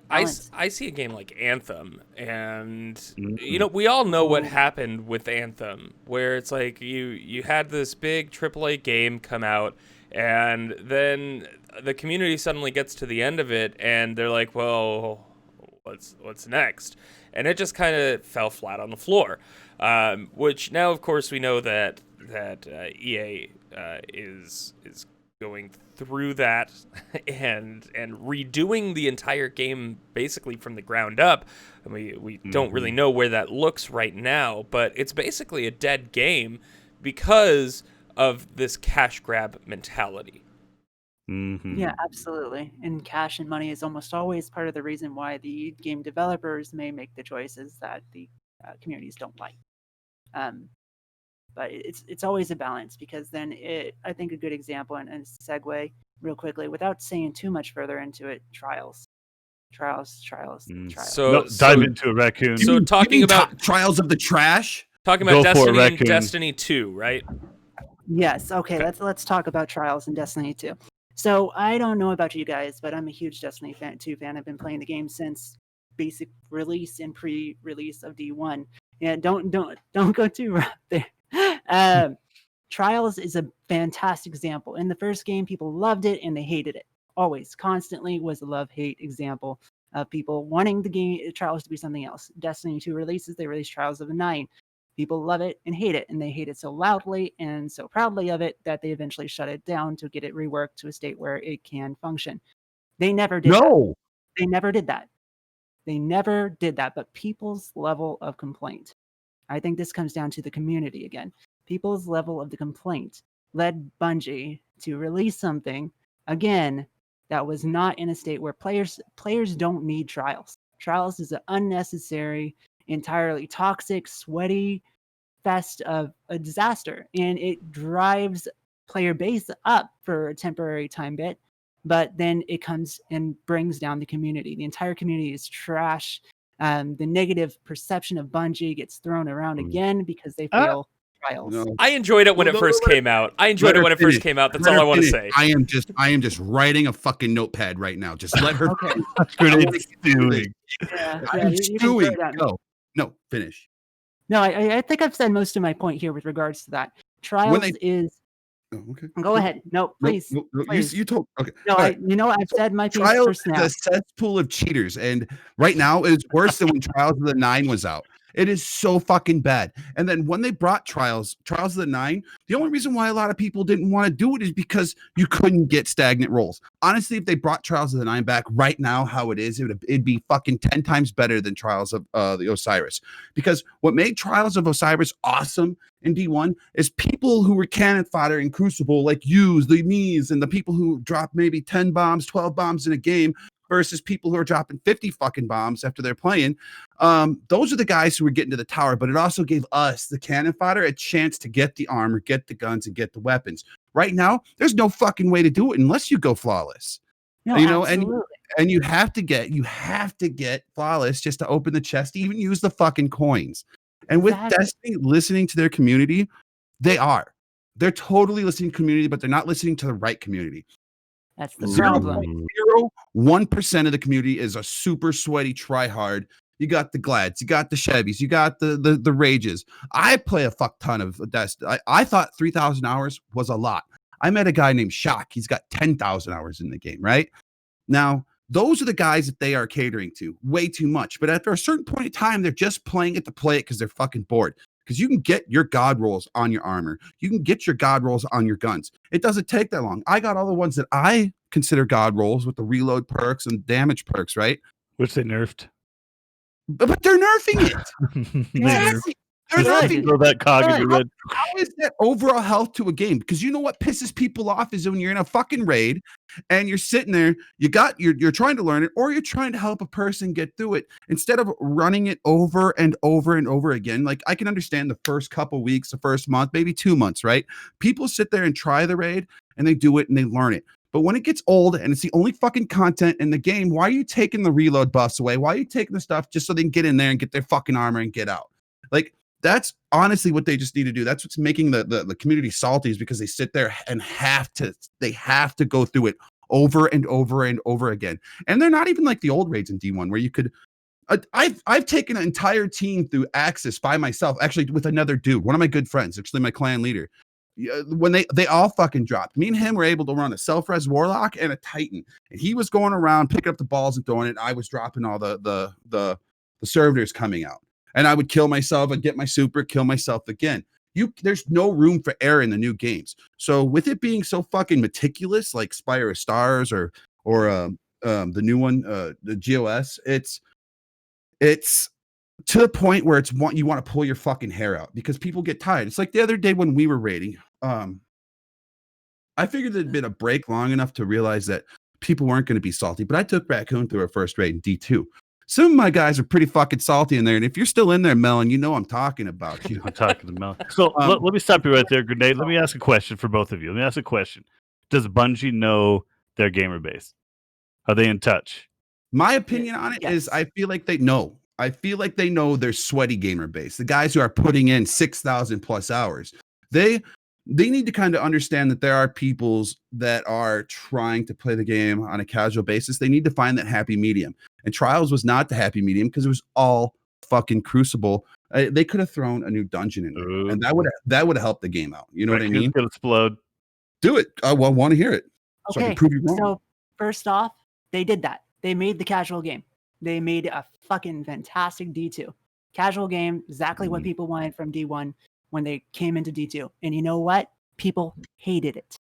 balance. I see a game like Anthem, and Mm. we all know what Oh, happened with Anthem, where it's like you had this big AAA game come out, and then the community suddenly gets to the end of it, and they're like, well, what's next? And it just kind of fell flat on the floor. Which now, of course, we know that EA is going through that and redoing the entire game basically from the ground up. And we don't really know where that looks right now, but it's basically a dead game because of this cash grab mentality. Yeah, absolutely. And cash and money is almost always part of the reason why the game developers may make the choices that the communities don't like. Um, but it's always a balance, because then I think a good example and segue real quickly without saying too much further into it. Trials. So dive into a raccoon. So talking about Trials of the Trash. Talking about Go for it, Destiny and raccoon. Destiny 2, right? Yes. Okay. Let's talk about Trials and Destiny 2. So I don't know about you guys, but I'm a huge Destiny 2 fan. I've been playing the game since basic release and pre-release of D1. Yeah, don't go too rough there. Trials is a fantastic example. In the first game, people loved it and they hated it. Always, constantly was a love-hate example of people wanting the game Trials to be something else. Destiny 2 releases, they released Trials of the Nine. People love it and hate it, and they hate it so loudly and so proudly of it that they eventually shut it down to get it reworked to a state where it can function. They never did that. They never did that. They never did that, but people's level of complaint. I think this comes down to the community again. People's level of the complaint led Bungie to release something, again, that was not in a state where players don't need Trials. Trials is an unnecessary, entirely toxic, sweaty fest of a disaster, and it drives player base up for a temporary time bit, but then it comes and brings down the community. The entire community is trash. The negative perception of Bungie gets thrown around again because they fail Trials. No. I enjoyed it when it first came out. That's all I want to say. I am just writing a fucking notepad right now. Just let her. Okay. Grenade stewing. Yeah, I'm you can throw stewing. it at me. No, finish. No, I think I've said most of my point here with regards to that. Trials is. Oh, okay. Go ahead. No, please. No, please. You told. Okay. No, All right. I've said my piece Trials first now. is a cesspool of cheaters, and right now it's worse than when Trials of the Nine was out. It is so fucking bad. And then when they brought Trials of the Nine, the only reason why a lot of people didn't want to do it is because you couldn't get stagnant rolls. Honestly, if they brought Trials of the Nine back right now, how it is, it'd be fucking 10 times better than Trials of the Osiris. Because what made Trials of Osiris awesome in D1 is people who were cannon fodder in Crucible, like yous, the me's, and the people who drop maybe 10 bombs, 12 bombs in a game, versus people who are dropping 50 fucking bombs after they're playing. Those are the guys who were getting to the tower, but it also gave us, the cannon fodder, a chance to get the armor, get the guns, and get the weapons. Right now, there's no fucking way to do it unless you go flawless. No, You know, absolutely. and you have to get flawless just to open the chest, to even use the fucking coins. And with Exactly. Destiny listening to their community, they're totally listening to community, but they're not listening to the right community. That's the problem. 0.01% of the community is a super sweaty tryhard. You got the Glads, you got the Chevys, you got the Rages. I play a fuck ton of Destiny. I thought 3,000 hours was a lot. I met a guy named Shock. He's got 10,000 hours in the game, right? Now, those are the guys that they are catering to way too much. But after a certain point in time, they're just playing it to play it because they're fucking bored. Because you can get your god rolls on your armor. You can get your god rolls on your guns. It doesn't take that long. I got all the ones that I consider god rolls with the reload perks and damage perks, right? Which they nerfed. But they're nerfing it. They Yes. nerfed. They're nerfing it. Throw that cog in your head. How is that overall health to a game? Because you know what pisses people off is when you're in a fucking raid and you're sitting there, you're trying to learn it, or you're trying to help a person get through it instead of running it over and over and over again. Like, I can understand the first couple weeks, the first month, maybe 2 months, right? People sit there and try the raid and they do it and they learn it. But when it gets old and it's the only fucking content in the game, why are you taking the reload buffs away? Why are you taking the stuff just so they can get in there and get their fucking armor and get out? Like, that's honestly what they just need to do. That's what's making the community salty, is because they sit there and have to go through it over and over and over again. And they're not even like the old raids in D1 where you could. I've taken an entire team through Axis by myself, actually with another dude, one of my good friends, actually my clan leader. when they all fucking dropped. Me and him were able to run a self-res warlock and a titan, and he was going around picking up the balls and throwing it. I was dropping all the servitors coming out, and I would kill myself and get my super, kill myself again. There's no room for error in the new games. So with it being so fucking meticulous, like Spire of Stars or the new one, the GOS, it's to the point where you want to pull your fucking hair out because people get tired. It's like the other day when we were raiding. I figured there'd been a break long enough to realize that people weren't going to be salty, but I took Raccoon through our first raid in D2. Some of my guys are pretty fucking salty in there, and if you're still in there, Melon, you know I'm talking about you. I'm talking to Melon. So let me stop you right there, Grenade. Let me ask a question for both of you. Let me ask a question. Does Bungie know their gamer base? Are they in touch? My opinion on it is I feel like they know. I feel like they know their sweaty gamer base. The guys who are putting in 6,000 plus hours. They need to kind of understand that there are peoples that are trying to play the game on a casual basis. They need to find that happy medium. And Trials was not the happy medium because it was all fucking Crucible. They could have thrown a new dungeon in there, and that would have helped the game out. You know what I mean? Could explode. Do it. I want to hear it. So I can prove you wrong. So first off, they did that. They made the casual game. They made a fucking fantastic D2 casual game. Exactly what people wanted from D1 when they came into D2. And you know what? People hated it.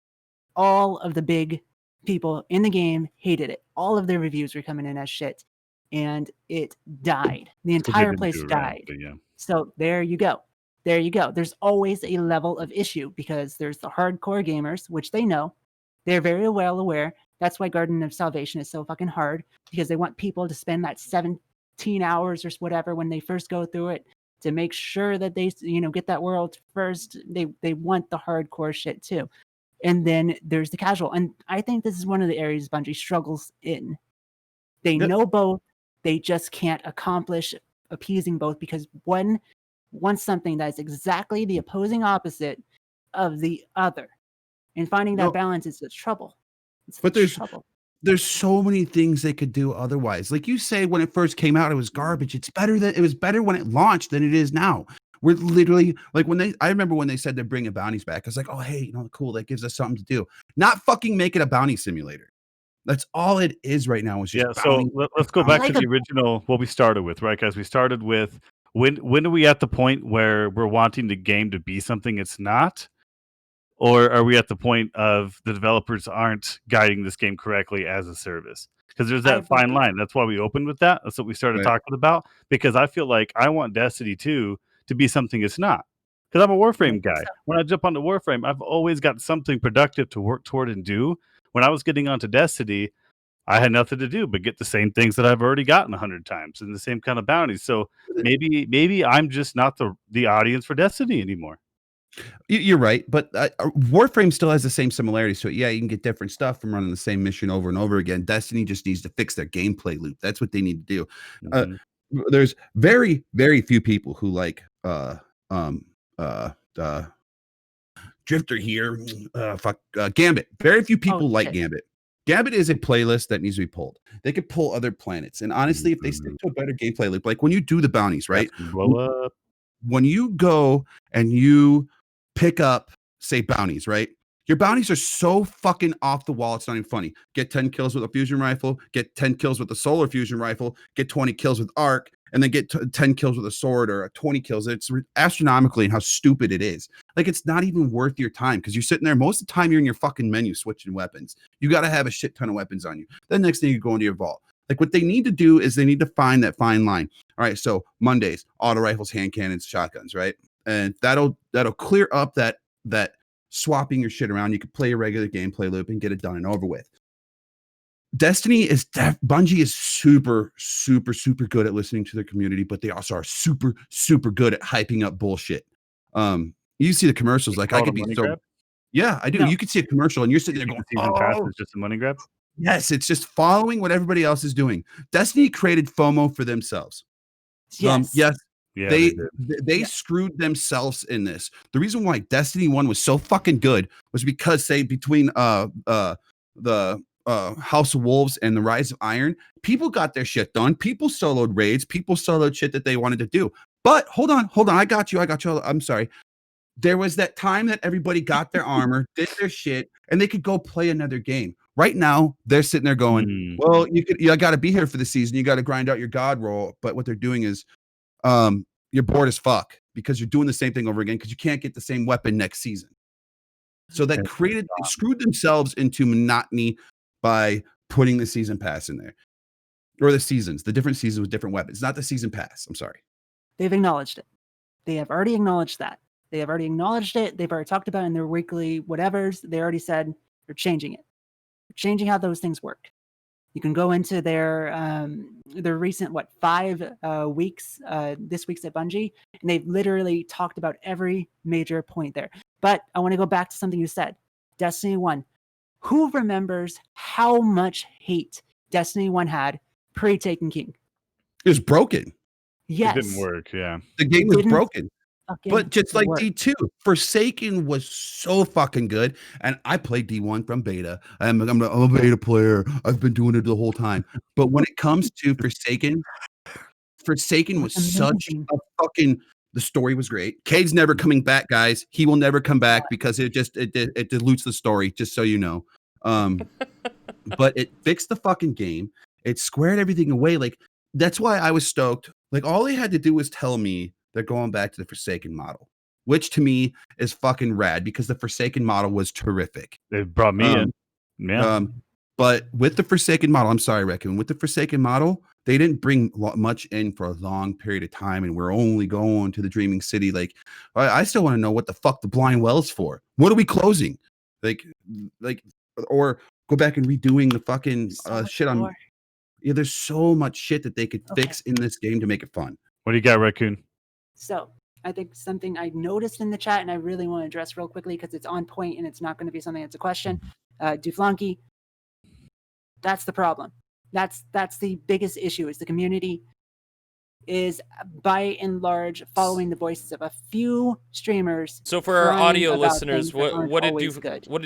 All of the big people in the game hated it. All of their reviews were coming in as shit. And it died. The entire place died. So there you go. There you go. There's always a level of issue because there's the hardcore gamers, which they know. They're very well aware. That's why Garden of Salvation is so fucking hard, because they want people to spend that 17 hours or whatever when they first go through it to make sure that they, get that world first. They want the hardcore shit too. And then there's the casual. And I think this is one of the areas Bungie struggles in. They know both. They just can't accomplish appeasing both because one wants something that is exactly the opposing opposite of the other. And finding that balance is the trouble. But there's so many things they could do otherwise. Like you say, when it first came out, it was garbage. It was better when it launched than it is now. We're literally like I remember when they said they're bringing bounties back. I was like, oh, hey, cool. That gives us something to do. Not fucking make it a bounty simulator. That's all it is right now. Is just so let's go back to the original, what we started with, right, guys? We started with when are we at the point where we're wanting the game to be something it's not? Or are we at the point of the developers aren't guiding this game correctly as a service? Because there's that fine line. That's why we opened with that. That's what we started talking about. Because I feel like I want Destiny 2 to be something it's not. Because I'm a Warframe guy. When I jump onto Warframe, I've always got something productive to work toward and do. When I was getting onto Destiny, I had nothing to do but get the same things that I've already gotten 100 times and the same kind of bounties. So maybe I'm just not the audience for Destiny anymore. You're right, but Warframe still has the same similarities to it. Yeah, you can get different stuff from running the same mission over and over again. Destiny just needs to fix their gameplay loop. That's what they need to do. There's very, very few people who like Drifter here. Gambit. Very few people like Gambit. Gambit is a playlist that needs to be pulled. They could pull other planets, and honestly, if they stick to a better gameplay loop, like when you do the bounties, right? Blow up. When you go and you pick up, say, bounties, right? Your bounties are so fucking off the wall, it's not even funny. Get 10 kills with a fusion rifle, get 10 kills with a solar fusion rifle, get 20 kills with arc, and then get 10 kills with a sword or 20 kills. It's astronomically in how stupid it is. Like, it's not even worth your time because you're sitting there. Most of the time, you're in your fucking menu switching weapons. You got to have a shit ton of weapons on you. Then next thing you go into your vault. Like, what they need to do is they need to find that fine line. All right, so Mondays, auto rifles, hand cannons, shotguns, right? And that'll clear up that swapping your shit around. You could play a regular gameplay loop and get it done and over with. Bungie is super, super, super good at listening to their community, but they also are super, super good at hyping up bullshit. You see the commercials, like I could be so. Grab? Yeah, I do. No. You could see a commercial and you're sitting there going, "Season pass is just a money grab." Yes, it's just following what everybody else is doing. Destiny created FOMO for themselves. Yes. Yeah, they screwed themselves in this. The reason why Destiny 1 was so fucking good was because, say, between the House of Wolves and the Rise of Iron, people got their shit done. People soloed raids. People soloed shit that they wanted to do. But hold on. I got you. I'm sorry. there was that time that everybody got their armor, did their shit, and they could go play another game. Right now, they're sitting there going, well, you got to be here for the season. You got to grind out your god roll. But what they're doing is you're bored as fuck because you're doing the same thing over again because you can't get the same weapon next season. So that screwed themselves into monotony by putting the season pass in there. Or the different seasons with different weapons. Not the season pass. I'm sorry. They've acknowledged it. They have already acknowledged that. They have already acknowledged it. They've already talked about it in their weekly whatevers. They already said they're changing it. They're changing how those things work. You can go into their recent 5 weeks. This week's at Bungie, and they've literally talked about every major point there. But I want to go back to something you said. Destiny 1. Who remembers how much hate Destiny 1 had pre-Taken King? It was broken. Yes. It didn't work, yeah. The game was broken. But just like work. D2, Forsaken was so fucking good. And I played D1 from beta. I'm a beta player. I've been doing it the whole time. But when it comes to Forsaken was such a fucking... The story was great. Cade's never coming back, guys. He will never come back because it dilutes the story, just so you know. But it fixed the fucking game. It squared everything away. Like, that's why I was stoked. Like, all they had to do was tell me they're going back to the Forsaken model, which to me is fucking rad because the Forsaken model was terrific. They brought me in. Yeah. But with the Forsaken model, I'm sorry, Raccoon, with the Forsaken model, they didn't bring much in for a long period of time, and we're only going to the Dreaming City. Like, I still want to know what the fuck the Blind Well's for. What are we closing? Like, or go back and redoing the fucking shit on. Yeah, there's so much shit that they could fix in this game to make it fun. What do you got, Raccoon? So I think something I noticed in the chat and I really want to address real quickly because it's on point and it's not going to be something that's a question. Duflanky, that's the problem. That's the biggest issue is the community is by and large following the voices of a few streamers. So for our audio listeners, what did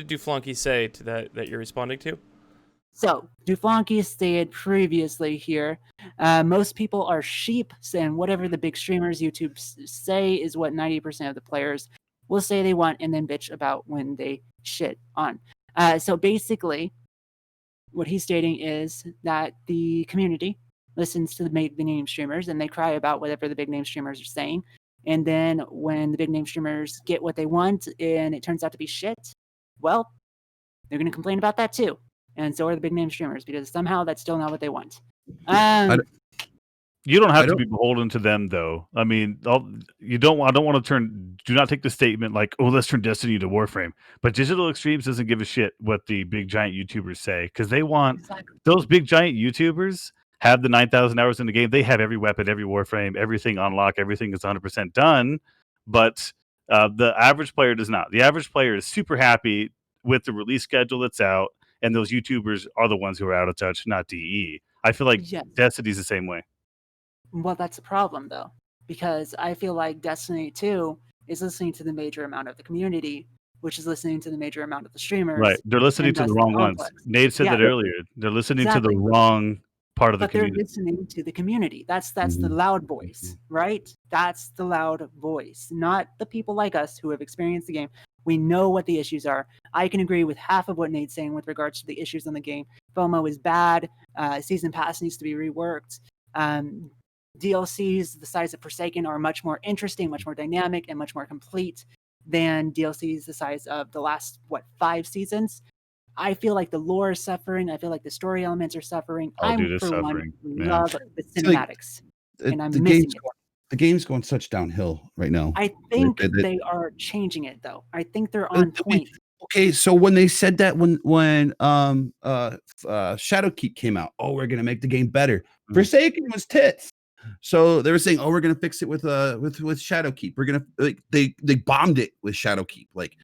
Duflanky say to that you're responding to? So, Duflanky stated previously here, most people are sheep, and whatever the big streamers YouTube say is what 90% of the players will say they want and then bitch about when they shit on. So basically, what he's stating is that the community listens to the big name streamers and they cry about whatever the big name streamers are saying. And then when the big name streamers get what they want and it turns out to be shit, well, they're going to complain about that too. And so are the big name streamers because somehow that's still not what they want. You don't have to be beholden to them, though. I mean, I don't want to do not take the statement like, oh, let's turn Destiny to Warframe. But Digital Extremes doesn't give a shit what the big giant YouTubers say because they want those big giant YouTubers have the 9,000 hours in the game. They have every weapon, every Warframe, everything on lock, everything is 100% done. But the average player does not. The average player is super happy with the release schedule that's out. And those YouTubers are the ones who are out of touch, not DE. I feel like Destiny's the same way. Well, that's a problem, though, because I feel like Destiny 2 is listening to the major amount of the community, which is listening to the major amount of the streamers. Right. They're listening to the wrong ones. Nate said that earlier. They're listening to the wrong part of the community. But they're listening to the community. That's the loud voice, right? That's the loud voice, not the people like us who have experienced the game. We know what the issues are. I can agree with half of what Nate's saying with regards to the issues on the game. FOMO is bad. Season Pass needs to be reworked. DLCs the size of Forsaken are much more interesting, much more dynamic, and much more complete than DLCs the size of the last, 5 seasons. I feel like the lore is suffering. I feel like the story elements are suffering. Love the cinematics. And I'm missing it. The game's going such downhill right now. I think they are changing it, though. I think they're on point. Okay, so when they said that when Shadowkeep came out, we're gonna make the game better. Forsaken was tits. So they were saying, we're gonna fix it with Shadowkeep. We're gonna they bombed it with Shadowkeep. Like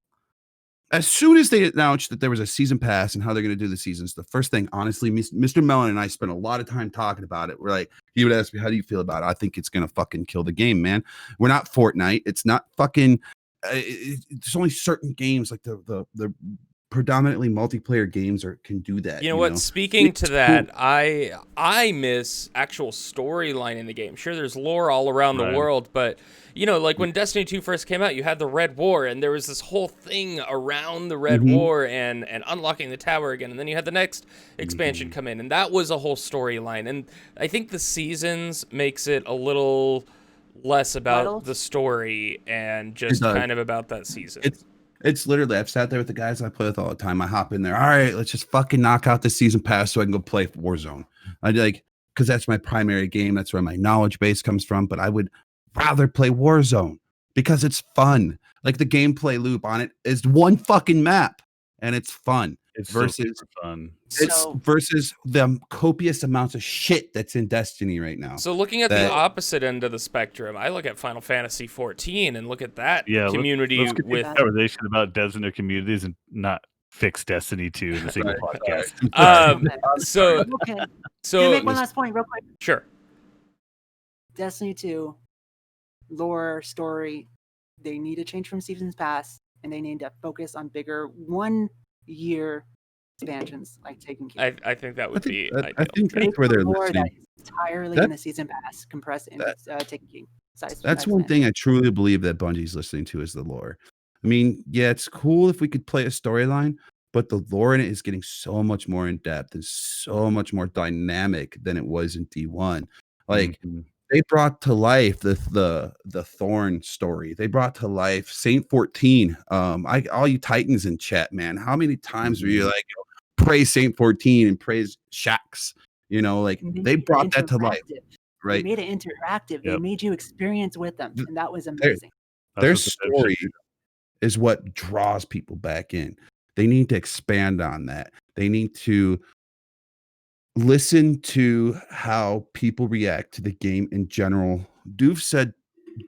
as soon as they announced that there was a season pass and how they're going to do the seasons, the first thing, honestly, Mr. Mellon and I spent a lot of time talking about it. We're like, he would ask me, how do you feel about it? I think it's going to fucking kill the game, man. We're not Fortnite. It's not fucking, there's only certain games like the predominantly multiplayer games can do that. You know what? Speaking It's to that, I miss actual storyline in the game. Sure, there's lore all around the Right. world, but like when Destiny 2 first came out, you had the Red War, and there was this whole thing around the Red Mhm. War and unlocking the tower again, and then you had the next expansion come in, and that was a whole storyline. And I think the seasons makes it a little less about Muddled? the story and just does. kind of about that season. It's literally, I've sat there with the guys I play with all the time. I hop in there. All right, let's just fucking knock out the season pass so I can go play Warzone. I like, because that's my primary game. That's where my knowledge base comes from. But I would rather play Warzone because it's fun. Like the gameplay loop on it is one fucking map and it's fun. It's versus so super fun. it's So- versus the copious amounts of shit that's in Destiny right now. So looking at the that- opposite end of the spectrum, I look at Final Fantasy 14 and look at that community let's get with the conversation about devs and their communities and not fix Destiny 2 in a single podcast. so Okay. Can I so make one last point real quick? sure. Destiny 2, lore, story, they need to change from Seasons Pass, and they need to focus on bigger 1 year expansions like Taken King. I think that would be I ideal. think Make that's where they're lore that listening. is entirely That- in the Season Pass, compressed in Taken King. That's one thing I truly believe that Bungie's listening to is the lore. I mean, yeah, it's cool if we could play a storyline, but the lore in it is getting so much more in depth and so much more dynamic than it was in D1. Like Mhm. they brought to life the Thorn story. They brought to life Saint 14. All you Titans in chat, man, how many times were you like, praise Saint 14 and praise Shax? Like they brought that to life, They right? made it interactive. They Yep. made you experience with them, and that was There- amazing. That's Their what the devs should story do. is what draws people back in. They need to expand on that. They need to listen to how people react to the game in general. Doof said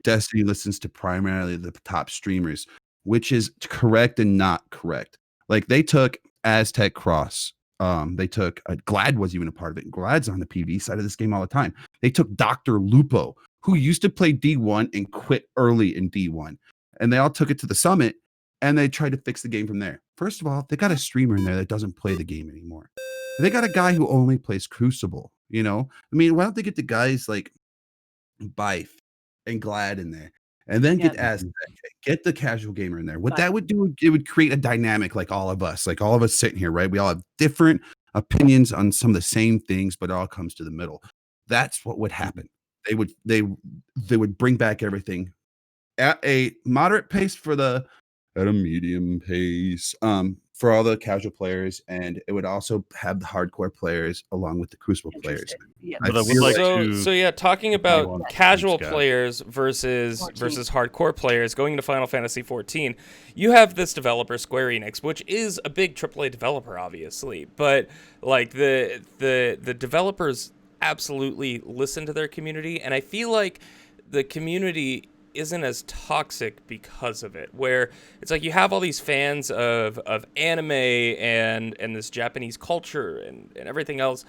Destiny listens to primarily the top streamers, which is correct and not correct. Like they took Aztec Cross. They took Glad was even a part of it. Glad's on the PV side of this game all the time. They took Dr. Lupo, who used to play D1 and quit early in D1. And they all took it to the summit and they tried to fix the game from there. First of all, they got a streamer in there that doesn't play the game anymore. They got a guy who only plays Crucible, I mean, why don't they get the guys like Bife and Glad in there and then get Yeah. Aztec, get the casual gamer in there? What But- that would do, it would create a dynamic like all of us sitting here, right? We all have different opinions on some of the same things, but it all comes to the middle. That's what would happen. They would bring back everything at a moderate pace at a medium pace for all the casual players, and it would also have the hardcore players along with the Crucible players. Interested. Yeah. I But I would feel like so to- so yeah, talking want about to casual Scott. players versus 14. hardcore players going into Final Fantasy 14, you have this developer Square Enix, which is a big AAA developer, obviously, but like the developers absolutely listen to their community, and I feel like the community isn't as toxic because of it, where it's like you have all these fans of anime and this Japanese culture and everything else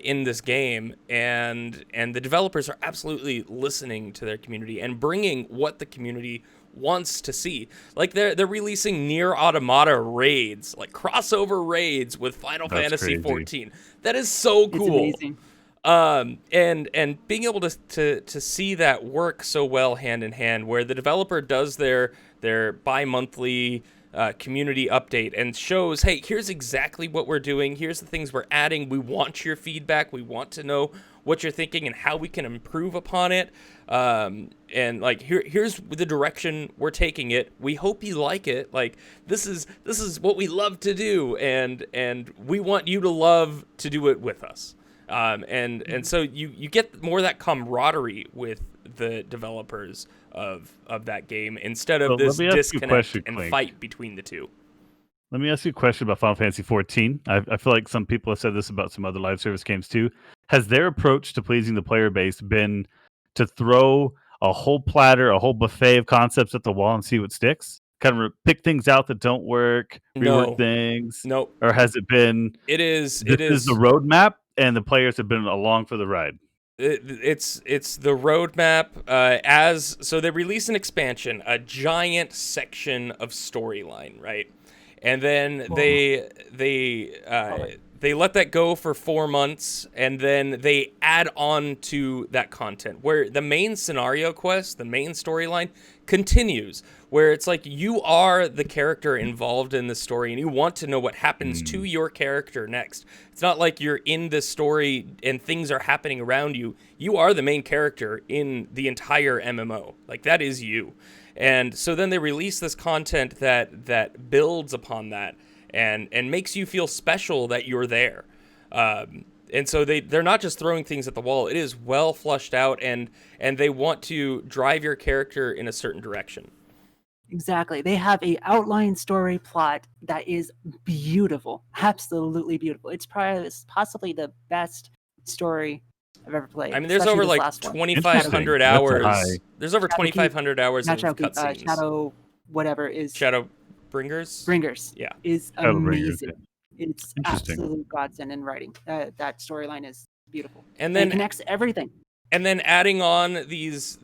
in this game, and the developers are absolutely listening to their community and bringing what the community wants to see. Like they're releasing Nier Automata raids, like crossover raids with Final That's Fantasy crazy. 14. That is so It's cool. amazing. And being able to see that work so well hand in hand, where the developer does their bi-monthly community update and shows, hey, here's exactly what we're doing, here's the things we're adding, we want your feedback, we want to know what you're thinking and how we can improve upon it, and like here's the direction we're taking it, we hope you like it, like this is what we love to do, and we want you to love to do it with us. And so you get more of that camaraderie with the developers of that game instead of So this let me ask you a disconnect question, and Clink. fight between the two. Let me ask you a question about Final Fantasy 14. I feel like some people have said this about some other live service games too. Has their approach to pleasing the player base been to throw a whole platter, a whole buffet of concepts at the wall and see what sticks? Kind of pick things out that don't work, rework No. things, Nope. or has it been It is the roadmap and the players have been along for the ride? it's the roadmap, so they release an expansion, a giant section of storyline, right? and then they let that go for 4 months, and then they add on to that content where the main scenario quest, the main storyline continues, where it's like you are the character involved in the story and you want to know what happens to your character next. It's not like you're in this story and things are happening around you. You are the main character in the entire MMO. Like, that is you. And so then they release this content that builds upon that and makes you feel special that you're there. And so they're not just throwing things at the wall. It is well flushed out, and they want to drive your character in a certain direction. Exactly. They have a outline story plot that is beautiful, absolutely beautiful. It's possibly the best story I've ever played. I mean, there's especially over this like last one. 2,500 That's hours. high. There's over 2,500 hours of cutscenes. Shadow, whatever is Shadowbringers. Bringers. Yeah. Is Shadowbringers, amazing. yeah. It's Interesting. absolute godsend in writing. That storyline is beautiful. And And then it connects everything. And then adding on these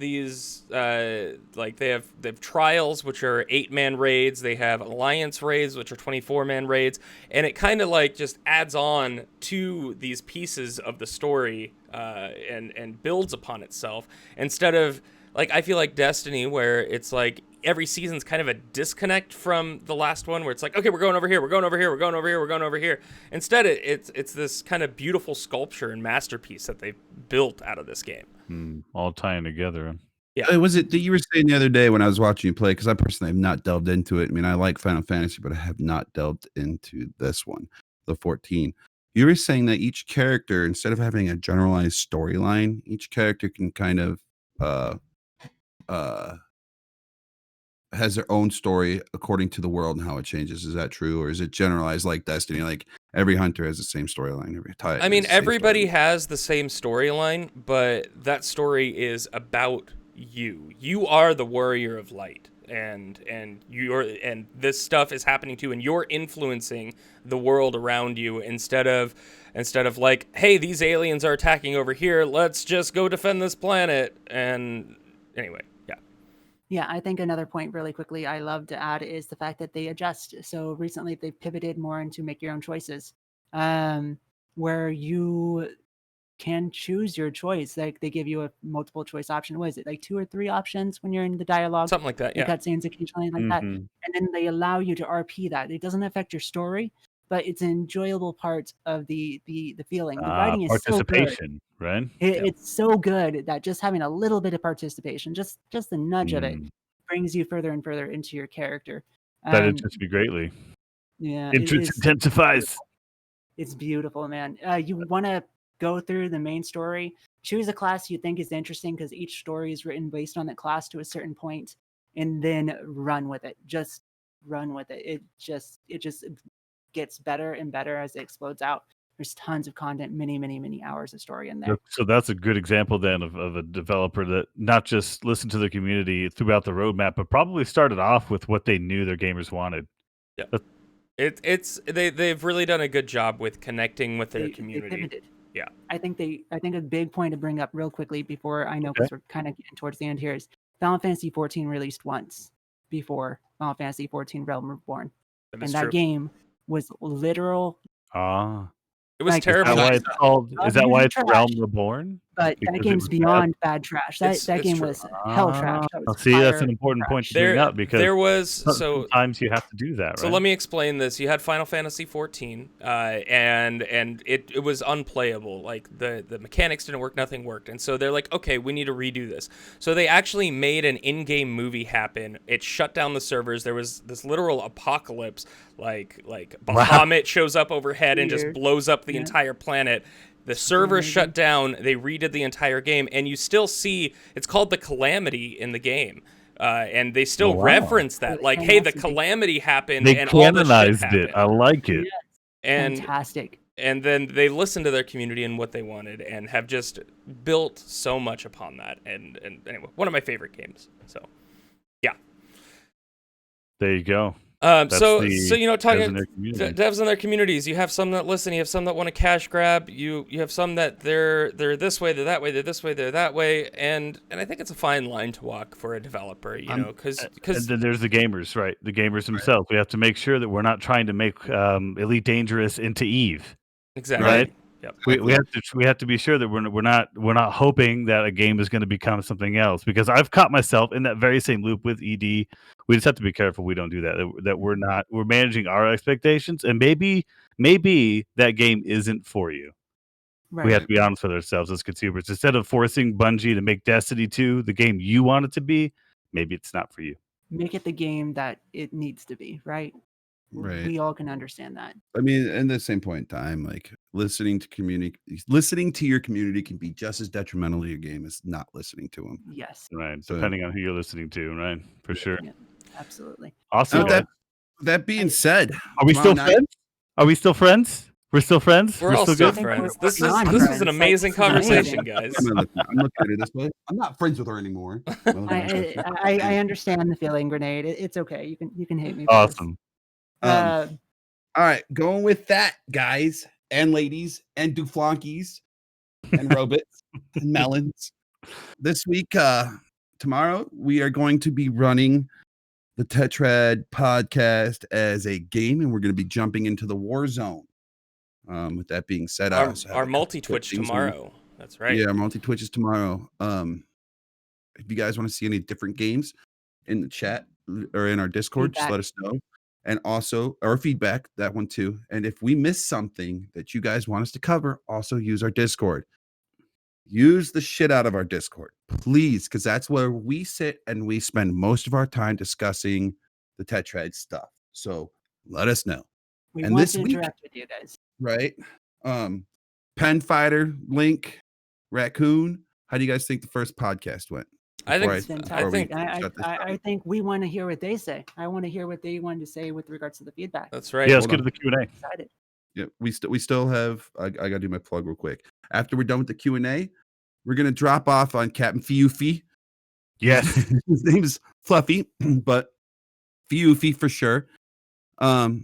like they have trials, which are 8-man raids. They have alliance raids, which are 24-man raids, and it kind of like just adds on to these pieces of the story and builds upon itself. Instead of, like, I feel like Destiny, where it's like every season's kind of a disconnect from the last one, where it's like, okay, we're going over here, we're going over here, we're going over here, we're going over here. Instead, it's this kind of beautiful sculpture and masterpiece that they've built out of this game. All tying together. Yeah. Was it that you were saying the other day when I was watching you play? Because I personally have not delved into it. I mean, I like Final Fantasy, but I have not delved into this one, the 14. You were saying that each character, instead of having a generalized storyline, each character can kind of has their own story according to the world and how it changes. Is that true, or is it generalized like Destiny? Like every hunter has the same storyline. I mean, everybody has the same storyline, but that story is about you. You are the warrior of light, and this stuff is happening to you, and you're influencing the world around you instead of like, hey, these aliens are attacking over here, let's just go defend this planet. And anyway. Yeah, I think another point really quickly I love to add is the fact that they adjust. So recently they've pivoted more into make your own choices, where you can choose your choice. Like they give you a multiple choice option. What is it, like 2 or 3 options when you're in the dialogue? Something like that, The yeah. cutscenes occasionally like that. And then they allow you to RP that. It doesn't affect your story, but it's an enjoyable part of the feeling. The writing is so good. Participation, right? It's so good that just having a little bit of participation, just the nudge of it, brings you further and further into your character. That interests me greatly. Yeah, Interest intensifies. It's beautiful, man. You want to go through the main story, choose a class you think is interesting because each story is written based on that class to a certain point, and then run with it. Just run with it. It just gets better and better as it explodes out. There's tons of content, many hours of story in there. So that's a good example then of a developer that not just listened to the community throughout the roadmap, but probably started off with what they knew their gamers wanted. Yeah, they've really done a good job with connecting with their community. They pivoted. Yeah, I think a big point to bring up real quickly before I know because we're kind of getting towards the end here is Final Fantasy 14 released once before Final Fantasy 14 Realm Reborn, and that game was literal. It was like, terrible. Is that why it's trash. Realm Reborn? But that game's beyond bad trash. That game was hell trash. That was See, that's fire an important point to There- bring up because there was sometimes you have to do that, right? So let me explain this. You had Final Fantasy 14, and it was unplayable. Like the mechanics didn't work, nothing worked, and so they're like, okay, we need to redo this. So they actually made an in-game movie happen. It shut down the servers. There was this literal apocalypse, like Bahamut shows up overhead and just blows up the entire planet. The server shut down. They redid the entire game, and you still see it's called the Calamity in the game. And they still reference that, like, hey, the calamity happened. They and all this shit canonized happened. it. I like it. And fantastic. And then they listened to their community and what they wanted, and have just built so much upon that. And anyway, one of my favorite games. So, yeah. There you go. That's So the you know, devs in talking their community. devs in their communities, you have some that listen, you have some that want to cash grab, you have some that they're this way, they're that way, they're this way, they're that way, and I think it's a fine line to walk for a developer, you know, because And then there's the gamers, right? The gamers themselves. We have to make sure that we're not trying to make Elite Dangerous into Eve. exactly. Right. Yep. We have to be sure that we're not hoping that a game is going to become something else, because I've caught myself in that very same loop with ED. We just have to be careful we don't do that we're managing our expectations, and maybe that game isn't for you. We Right. have to be honest with ourselves as consumers. Instead of forcing Bungie to make Destiny 2 the game you want it to be, maybe it's not for you. Make it the game that it needs to be, right? Right. We all can understand that. I mean, in the same point in time, like listening to your community can be just as detrimental to your game as not listening to them. Yes. Right. So- Depending on who you're listening to, right? For sure. Yeah, absolutely. Awesome. So that being said, Are we still tomorrow night- friends? Are we still friends? We're still friends? We're all still good? I think friends. we're This working on was friends. an Like, amazing it's amazing. conversation, guys. I'm looking at it this way. I'm not friends with her anymore. I understand the feeling, Grenade. It's okay. You can hate me. for this. Awesome. All right, going with that, guys and ladies and duflonkies and robots and melons. This week, tomorrow, we are going to be running the Tetrad podcast as a game, and we're going to be jumping into the war zone. With that being said, I also have Our a couple multi Twitch quick things tomorrow. That's right. Yeah, our multi Twitch is tomorrow. If you guys want to see any different games in the chat or in our Discord, just let us know. And also our feedback, that one too. And if we miss something that you guys want us to cover, also use our Discord. Use the shit out of our Discord, please, because that's where we sit and we spend most of our time discussing the Tetrad stuff. So let us know. We And want this to week- interact with you guys. Right? Pen Fighter, Link, Raccoon. How do you guys think the first podcast went? I think It's before fantastic. we shut this down? I think we want to hear what they say. I want to hear what they wanted to say with regards to the feedback. that's right. Yeah, let's hold get to on. the Q&A. Excited. Yeah, we still have. I gotta do my plug real quick. After we're done with the Q&A, we're gonna drop off on Captain Fiufi. Yes. His name is Fluffy, but Fiufi for sure. He is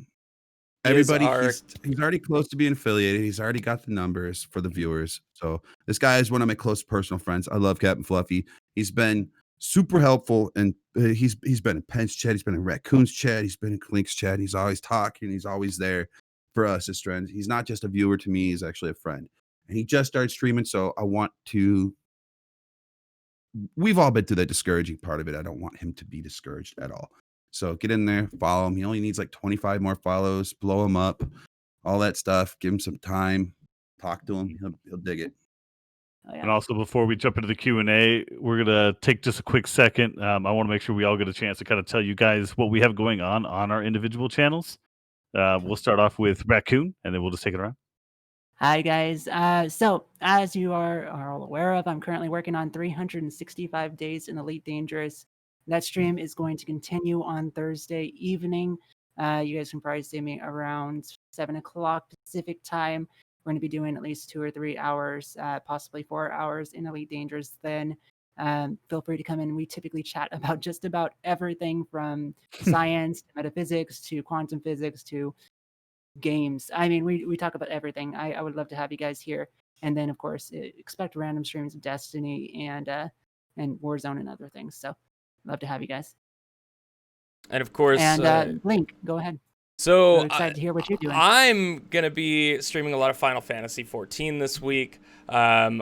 Everybody, our- he's already close to being affiliated. He's already got the numbers for the viewers. So this guy is one of my close personal friends. I love Captain Fluffy. He's been super helpful, and he's been in Penn's chat. He's been in Raccoon's chat. He's been in Klink's chat. He's always talking. He's always there for us as friends. He's not just a viewer to me. He's actually a friend. And he just started streaming, so I want to. We've all been through that discouraging part of it. I don't want him to be discouraged at all. So get in there, follow him. He only needs like 25 more follows. Blow him up, all that stuff. Give him some time. Talk to him. He'll dig it. Oh, yeah. And also, before we jump into the Q&A, we're going to take just a quick second. I want to make sure we all get a chance to kind of tell you guys what we have going on our individual channels. We'll start off with Raccoon, and then we'll just take it around. Hi guys. So as you are all aware of, I'm currently working on 365 days in Elite Dangerous. That stream is going to continue on Thursday evening. You guys can probably see me around 7 o'clock Pacific time. We're going to be doing at least 2 or 3 hours, possibly 4 hours in Elite Dangerous. Then feel free to come in. We typically chat about just about everything from science to metaphysics to quantum physics to games. I mean, we talk about everything. I would love to have you guys here. And then, of course, expect random streams of Destiny and Warzone and other things. So love to have you guys. And of course, And Link, go ahead. so We're excited to hear what you're doing. I'm gonna be streaming a lot of Final Fantasy 14 this week. I'm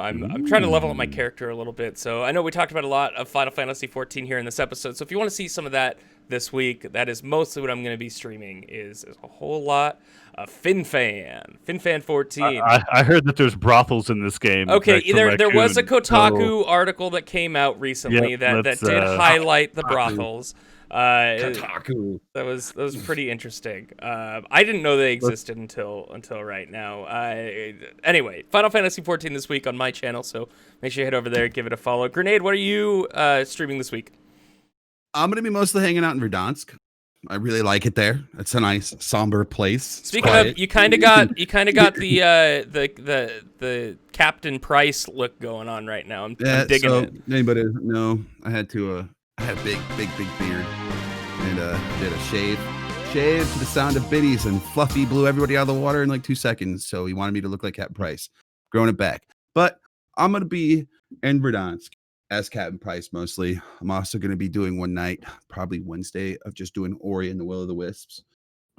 trying to level up my character a little bit. So I know we talked about a lot of Final Fantasy 14 here in this episode. So if you want to see some of that this week, that is mostly what I'm gonna be streaming. Is a whole lot of FinFan 14. I heard that there's brothels in this game. Okay, like, from there was a Raccoon, Kotaku article that came out recently Yep, that let's, did highlight the Kotaku. brothels. Kotaku. That was pretty interesting. I didn't know they existed until right now. Anyway, Final Fantasy 14 this week on my channel, so make sure you head over there, give it a follow. Grenade, what are you streaming this week? I'm gonna be mostly hanging out in Verdansk. I really like it there. It's a nice somber place. It's Speaking quiet. of, you kind of got the Captain Price look going on right now. I'm digging so it. anybody doesn't know, I had a big beard and did a shave shaved to the sound of biddies, and Fluffy blew everybody out of the water in like 2 seconds. So he wanted me to look like Captain Price. Growing it back. But I'm going to be in Verdansk as Captain Price mostly. I'm also going to be doing one night, probably Wednesday, of just doing Ori and the Will of the Wisps.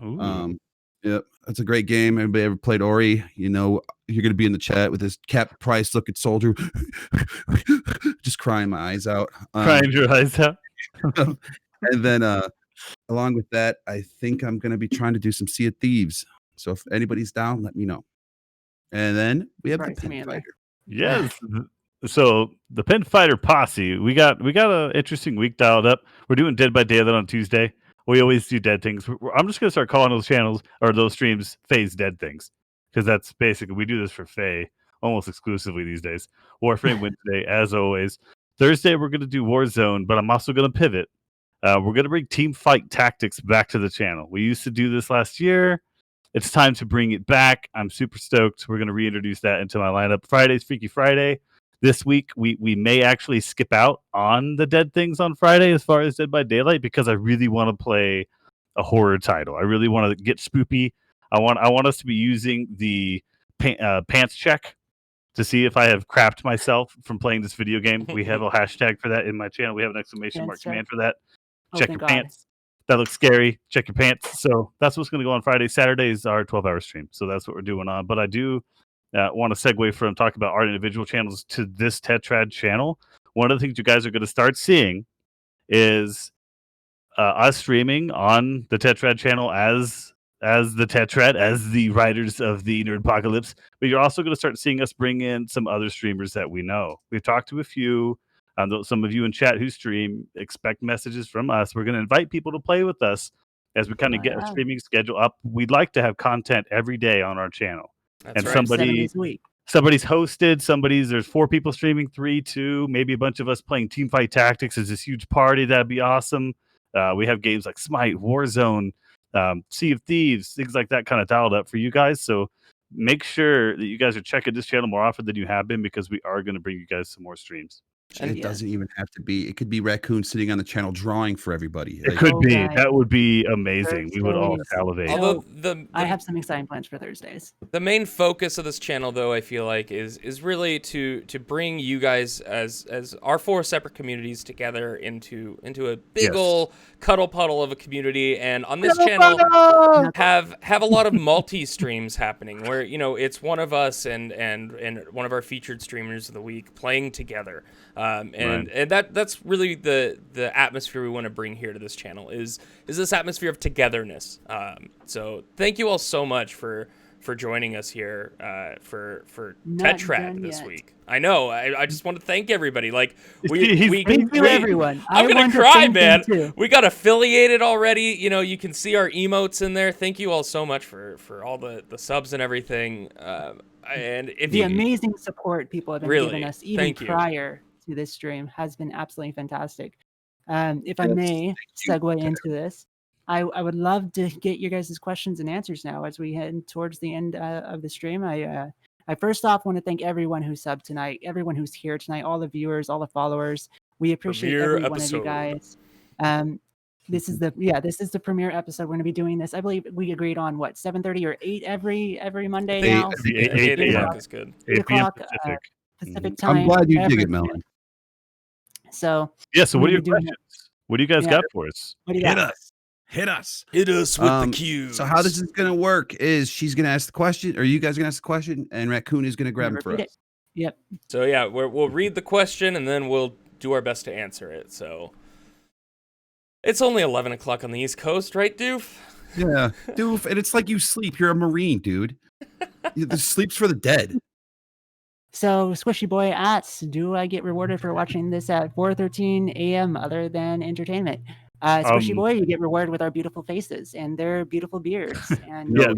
Ooh. Yep, that's a great game. Everybody ever played Ori? You know, you're going to be in the chat with this Captain Price looking soldier, just crying my eyes out. Crying your eyes out. And then along with that, I think I'm going to be trying to do some Sea of Thieves. So if anybody's down, let me know. And then we have Right, the me Pen in there. Fighter. Yes. So the Pen Fighter Posse, we got an interesting week dialed up. We're doing Dead by Daylight on Tuesday. We always do dead things. I'm just gonna start calling those channels or those streams Faye's Dead Things, because that's basically, we do this for Faye almost exclusively these days. Warframe Wednesday, as always. Thursday we're gonna do Warzone, but I'm also gonna pivot. We're gonna bring Team Fight Tactics back to the channel. We used to do this last year. It's time to bring it back. I'm super stoked. We're going to reintroduce that into my lineup. Friday's Freaky Friday. This week, we may actually skip out on the Dead Things on Friday as far as Dead by Daylight, because I really want to play a horror title. I really want to get spoopy. I want us to be using the pants check to see if I have crapped myself from playing this video game. We have a hashtag for that in my channel. We have an exclamation mark Pants check. command for that. Oh, Check thank your God. pants. That looks scary. Check your pants. So that's what's going to go on Friday. Saturday is our 12-hour stream. So that's what we're doing on. But I do want to segue from talking about our individual channels to this Tetrad channel. One of the things you guys are going to start seeing is us streaming on the Tetrad channel as the Tetrad, as the writers of the Nerd Apocalypse. But you're also going to start seeing us bring in some other streamers that we know. We've talked to a few. Some of you in chat who stream, expect messages from us. We're going to invite people to play with us as we kind of get our streaming schedule up. We'd like to have content every day on our channel. That's And right. 7 days a week. somebody's hosted, there's 4 people streaming, 3, 2, maybe a bunch of us playing Teamfight Tactics is this huge party. That'd be awesome. We have games like Smite, Warzone, Sea of Thieves, things like that kind of dialed up for you guys. So make sure that you guys are checking this channel more often than you have been, because we are going to bring you guys some more streams. And it doesn't even have to be. It could be Raccoon sitting on the channel drawing for everybody. It could be. guys. That would be amazing. We would all Thursdays. salivate. Although I have some exciting plans for Thursdays. the main focus of this channel, though, I feel like is really to bring you guys as our 4 separate communities together into a big ol' cuddle puddle of a community. And on this channel, have a lot of multi streams happening where, you know, it's one of us and one of our featured streamers of the week playing together. And that's really the atmosphere we want to bring here to this channel is this atmosphere of togetherness. So thank you all so much for joining us here for Not Tetrad done this yet. week. I know. I just want to thank everybody. Like Thank you, everyone. I'm gonna want to cry, thank them man. too. We got affiliated already. You know, you can see our emotes in there. Thank you all so much for all the subs and everything. And if The you amazing support people have been Really, giving us even thank you. prior to this stream has been absolutely fantastic. If I may segue into this, I would love to get your guys' questions and answers now as we head towards the end of the stream. I first off want to thank everyone who subbed tonight, everyone who's here tonight, all the viewers, all the followers. We appreciate Premiere every one of you episode. guys. This is the premiere episode. We're going to be doing this. I believe we agreed on 7:30 or 8 every Monday Eight, now. I think 8 8 a.m. o'clock is good. 8 p.m. o'clock, Pacific. Pacific time. I'm glad you dig every it, Melon. So Yeah, so we're what are your gonna be doing questions? What do you guys Yeah. got for us? what do you Hit got? us. Hit us. Hit us with the Um, cues. So how this is gonna work is she's gonna ask the question, or you guys gonna ask the question, and Raccoon is gonna grab it for Repeat us. Yep. So yeah, we'll read the question and then we'll do our best to answer it. So it's only 11 o'clock on the East Coast, right, Doof? Yeah, doof. And it's like you sleep. You're a Marine, dude. The sleep's for the dead. So Squishy Boy asks, do I get rewarded for watching this at 4:13 a.m. other than entertainment? Squishy Boy, you get rewarded with our beautiful faces and their beautiful beards. And Yeah,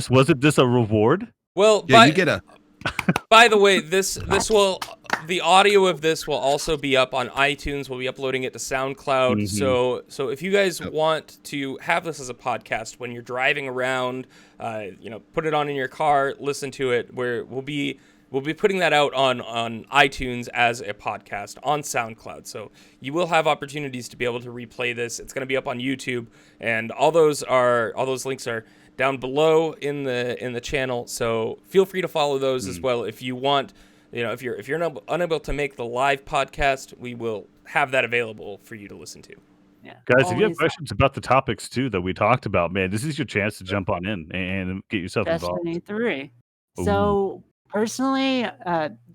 wasn't this a reward? Well, Yeah, you get a. by the way, the audio of this will also be up on iTunes. We'll be uploading it to SoundCloud. Mhm. So if you guys want to have this as a podcast when you're driving around, put it on in your car, listen to it. We'll we'll be putting that out on iTunes as a podcast on SoundCloud. So you will have opportunities to be able to replay this. It's going to be up on YouTube, and all those links are down below in the channel. So feel free to follow those as well if you want. If you're unable to make the live podcast, we will have that available for you to listen to. Yeah. Guys, if you have questions about the topics too that we talked about, man, this is your chance to jump on in and get yourself Destiny involved. 3. So personally,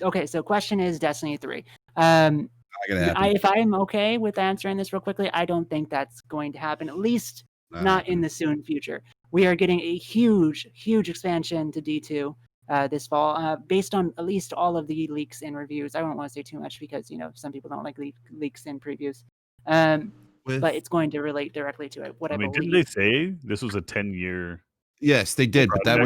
okay. So question is Destiny 3. If I'm okay with answering this real quickly, I don't think that's going to happen. At least not in the soon future. We are getting a huge expansion to D2 this fall, based on at least all of the leaks and reviews. I don't want to say too much because some people don't like leaks and previews. But it's going to relate directly to it. What I believe. Didn't they say this was a 10-year? Yes, they did, but that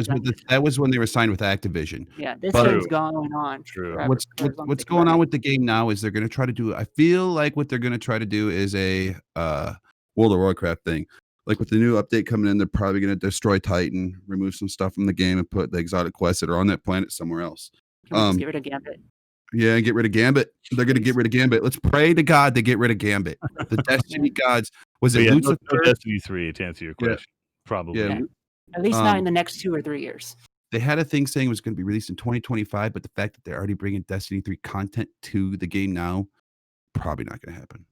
was when they were signed with Activision. Yeah, this game's going on. True. What's going on with the game now is they're going to try to do. I feel like what they're going to try to do is a World of Warcraft thing. Like with the new update coming in, they're probably going to destroy Titan, remove some stuff from the game, and put the exotic quests that are on that planet somewhere else. Can we just get rid of Gambit? Yeah, get rid of Gambit. They're going to get rid of Gambit. Let's pray to God they get rid of Gambit. The Destiny gods. Was it Lucifer? No Destiny 3 to answer your question. Probably. Yeah. At least not in the next 2 or 3 years. They had a thing saying it was going to be released in 2025, but the fact that they're already bringing Destiny 3 content to the game now, probably not going to happen.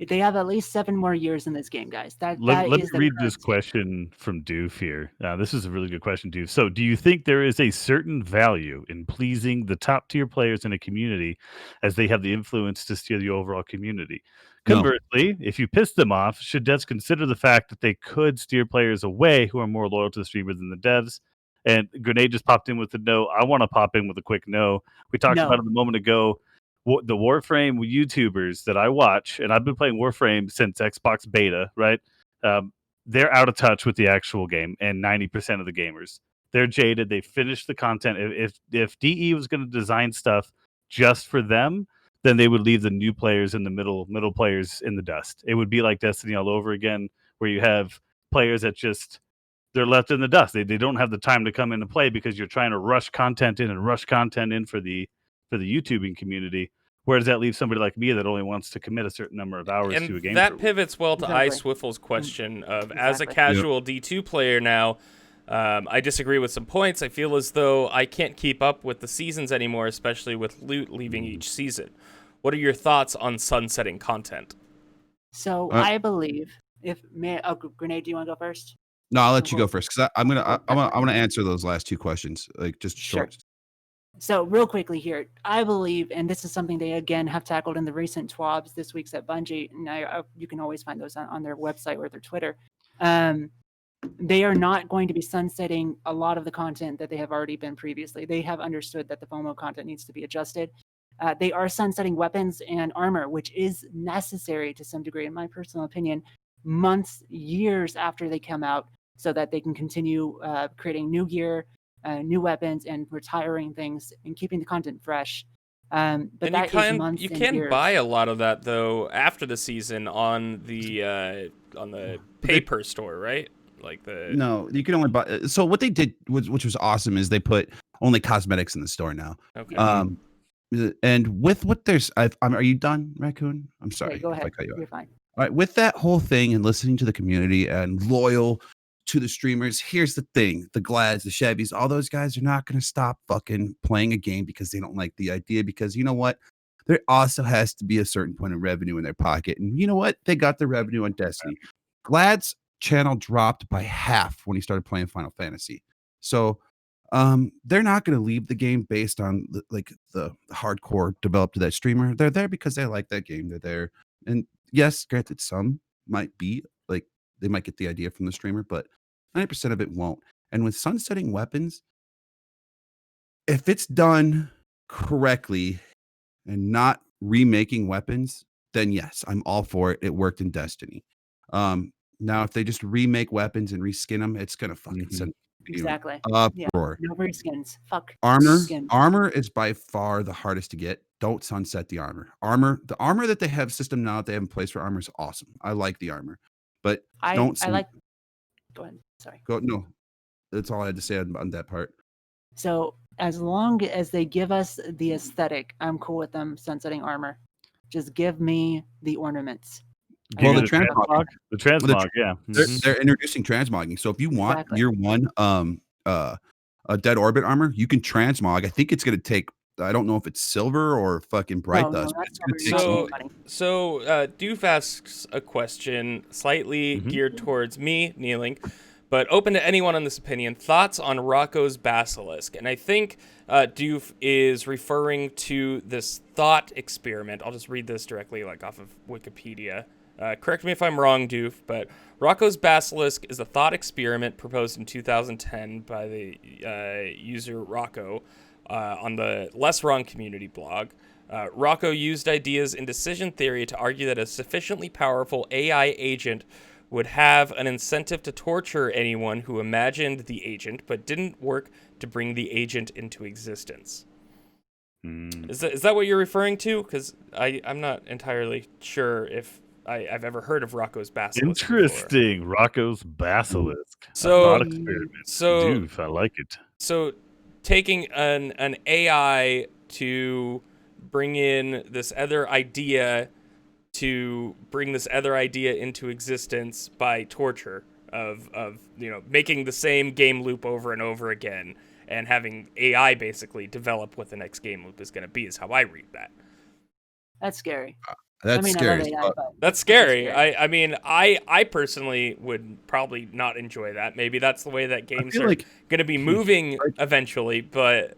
They have at least 7 more years in this game, guys. Let me read this question from Doof here. This is a really good question, Doof. So, do you think there is a certain value in pleasing the top tier players in a community as they have the influence to steer the overall community? Conversely, if you piss them off, should devs consider the fact that they could steer players away who are more loyal to the streamers than the devs? And Grenade just popped in with a no. I want to pop in with a quick no. We talked about it a moment ago. The Warframe YouTubers that I watch, and I've been playing Warframe since Xbox beta, right? They're out of touch with the actual game, and 90% of the gamers. They're jaded. They finished the content. If DE was going to design stuff just for them, then they would leave the new players and the middle players in the dust. It would be like Destiny all over again, where you have players that they're left in the dust. They don't have the time to come in and play because you're trying to rush content in for the YouTubing community. Where does that leave somebody like me that only wants to commit a certain number of hours to a game? That pivots well to iSwiffle's question of, as a casual D2 player now, I disagree with some points. I feel as though I can't keep up with the seasons anymore, especially with loot leaving each season. What are your thoughts on sunsetting content? So I believe Grenade, do you want to go first? No, I'll let you go first because I'm gonna answer those last 2 questions, like just short. So real quickly here, I believe, and this is something they again have tackled in the recent TWABs this week's at Bungie, and you can always find those on their website or their Twitter. They are not going to be sunsetting a lot of the content that they have already been previously. They have understood that the FOMO content needs to be adjusted. They are sunsetting weapons and armor, which is necessary to some degree, in my personal opinion, months, years after they come out, so that they can continue creating new gear, new weapons, and retiring things and keeping the content fresh. But and that is months you and can years. buy a lot of that though after the season on the paper store, right? No, you can only buy. So what they did, which was awesome, is they put only cosmetics in the store now. Okay. And with what there's, are you done, Raccoon? I'm sorry. Okay, go ahead. You're fine. All right, with that whole thing and listening to the community and loyal to the streamers, here's the thing: the Glads, the Chevys, all those guys are not going to stop fucking playing a game because they don't like the idea. Because you know what? There also has to be a certain point of revenue in their pocket, and you know what? They got the revenue on Destiny. Glad's channel dropped by half when he started playing Final Fantasy, so they're not going to leave the game based on the hardcore developed to that streamer. They're there because they like that game. They're there, and yes, granted, some might be like they might get the idea from the streamer, but 90% of it won't. And with sunsetting weapons, if it's done correctly and not remaking weapons, then yes, I'm all for it. It worked in Destiny. Now, if they just remake weapons and reskin them, it's gonna fucking send Exactly. uproar. No reskins. Fuck. Armor is by far the hardest to get. Don't sunset the armor. The armor that they have system now that they have in place for armor is awesome. I like the armor, but Go ahead. Sorry. No, that's all I had to say on that part. So as long as they give us the aesthetic, I'm cool with them sunsetting armor. Just give me the ornaments. Give Well, you the the transmog, the transmog, yeah. they're introducing transmogging. So if you want Exactly. year one, a dead orbit armor, you can transmog. I think it's gonna take. I don't know if it's silver or fucking bright No, dust. But that's it's gonna probably take not some. So, any money. Doof asks a question slightly Mhm. geared towards me, Kneeling, but open to anyone on this opinion. Thoughts on Rocco's Basilisk? And I think Doof is referring to this thought experiment. I'll just read this directly, like off of Wikipedia. Correct me if I'm wrong, Doof, but Rocco's Basilisk is a thought experiment proposed in 2010 by the user Rocco on the Less Wrong community blog. Rocco used ideas in decision theory to argue that a sufficiently powerful AI agent would have an incentive to torture anyone who imagined the agent but didn't work to bring the agent into existence. Mm. Is that what you're referring to? Because I'm not entirely sure if I've ever heard of Rocco's Basilisk before. Interesting. Rocco's Basilisk. So- a thought experiment. so- Doof, I like it. So taking an AI to bring in this other idea into existence by torture of making the same game loop over and over again and having AI basically develop what the next game loop is going to be is how I read that. That's scary. That's I mean, scary. I love as AI, fuck. but That's scary. scary. I mean, I personally would probably not enjoy that. Maybe that's the way that I games feel are like going to be moving like- eventually, but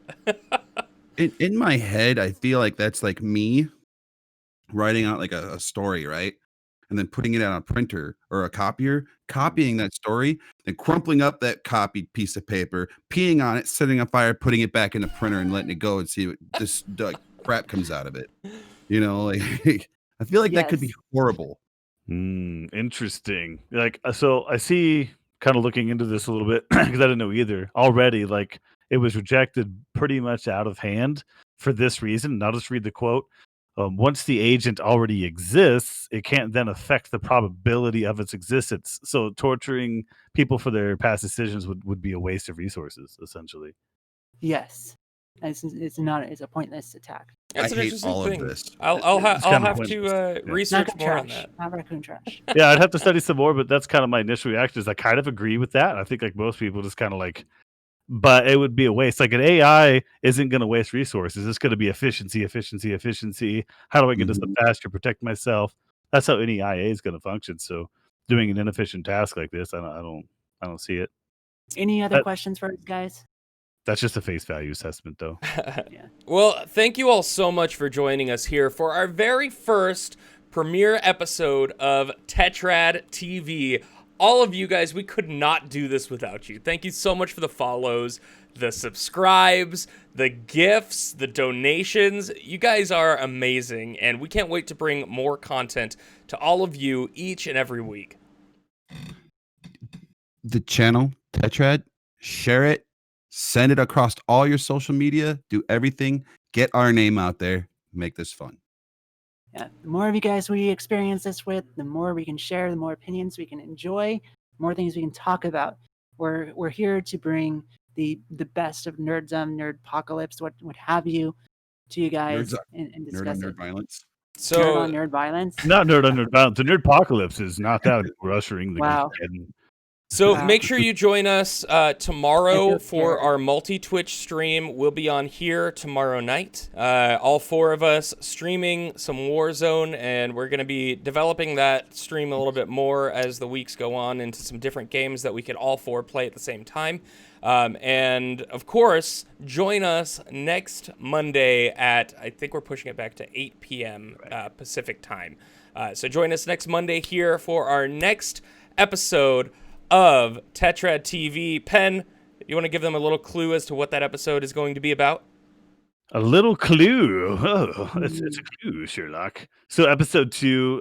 in my head, I feel like that's like me writing out like a story, right? And then putting it on a printer or a copier, copying that story, then crumpling up that copied piece of paper, peeing on it, setting a fire, putting it back in the printer and letting it go and see what this like, crap comes out of it. You know, like I feel like that could be Yes. horrible. Interesting. Like, so I see kind of looking into this a little bit because I didn't know either. Already, like, it was rejected pretty much out of hand for this reason. And I'll just read the quote. Once the agent already exists, it can't then affect the probability of its existence. So torturing people for their past decisions would be a waste of resources, essentially. Yes. It's a pointless attack. that's I an hate interesting all of thing. this. I'll It's have kinda to pointless. Yeah. research Not more on trash. that. Not raccoon trash. Yeah, I'd have to study some more, but that's kind of my initial reaction is I kind of agree with that. I think like most people just kind of like, but it would be a waste. Like an AI isn't going to waste resources. It's going to be efficiency. How do I get this Mhm. faster, protect myself? That's how any IA is going to function. So doing an inefficient task like this, I don't see it. Any other That- questions for us, guys? That's just a face value assessment, though. Yeah. Well, thank you all so much for joining us here for our very first premiere episode of Tetrad TV. All of you guys, we could not do this without you. Thank you so much for the follows, the subscribes, the gifts, the donations. You guys are amazing, and we can't wait to bring more content to all of you each and every week. The channel, Tetrad, share it, send it across all your social media, do everything, get our name out there, make this fun. Yeah. The more of you guys we experience this with, the more we can share, the more opinions we can enjoy, the more things we can talk about. We're here to bring the best of nerddom, nerdpocalypse, what have you, to you guys Nerds- and Nerd on discuss nerd it. violence. So, Nerd on nerd violence. Not nerd on nerd violence. The nerdpocalypse is not that. We're ushering the Wow. Geekhead. So Wow. make sure you join us tomorrow I feel for scared. our multi-Twitch stream. We'll be on here tomorrow night. All four of us streaming some Warzone, and we're going to be developing that stream a little bit more as the weeks go on into some different games that we could all four play at the same time. And of course, join us next Monday at, I think we're pushing it back to 8 p.m. Pacific time. So join us next Monday here for our next episode of Tetrad TV. Pen, you want to give them a little clue as to what that episode is going to be about? A little clue. Oh, it's a clue, Sherlock. So, episode 2,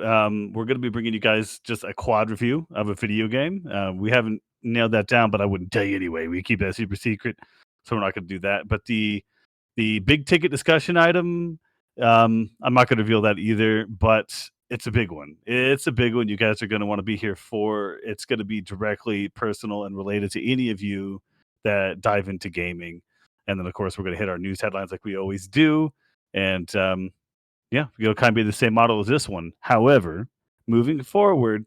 we're going to be bringing you guys just a quad review of a video game. We haven't nailed that down, but I wouldn't tell you anyway. We keep that super secret, so we're not going to do that. But the big ticket discussion item, I'm not going to reveal that either, but it's a big one. It's a big one. You guys are going to want to be here for. It's going to be directly personal and related to any of you that dive into gaming. And then, of course, we're going to hit our news headlines like we always do. And yeah, it'll kind of be the same model as this one. However, moving forward,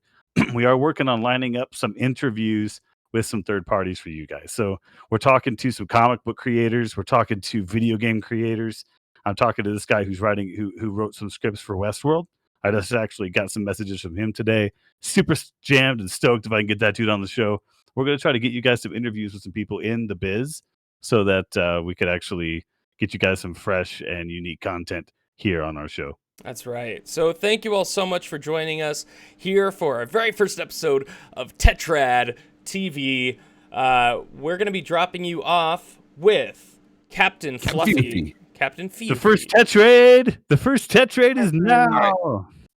we are working on lining up some interviews with some third parties for you guys. So we're talking to some comic book creators. We're talking to video game creators. I'm talking to this guy who's who wrote some scripts for Westworld. I just actually got some messages from him today. Super jammed and stoked if I can get that dude on the show. We're going to try to get you guys some interviews with some people in the biz so that we could actually get you guys some fresh and unique content here on our show. That's right. So thank you all so much for joining us here for our very first episode of Tetrad TV. We're going to be dropping you off with Captain Fluffy. Captain Fifi. The first Tetrade is now.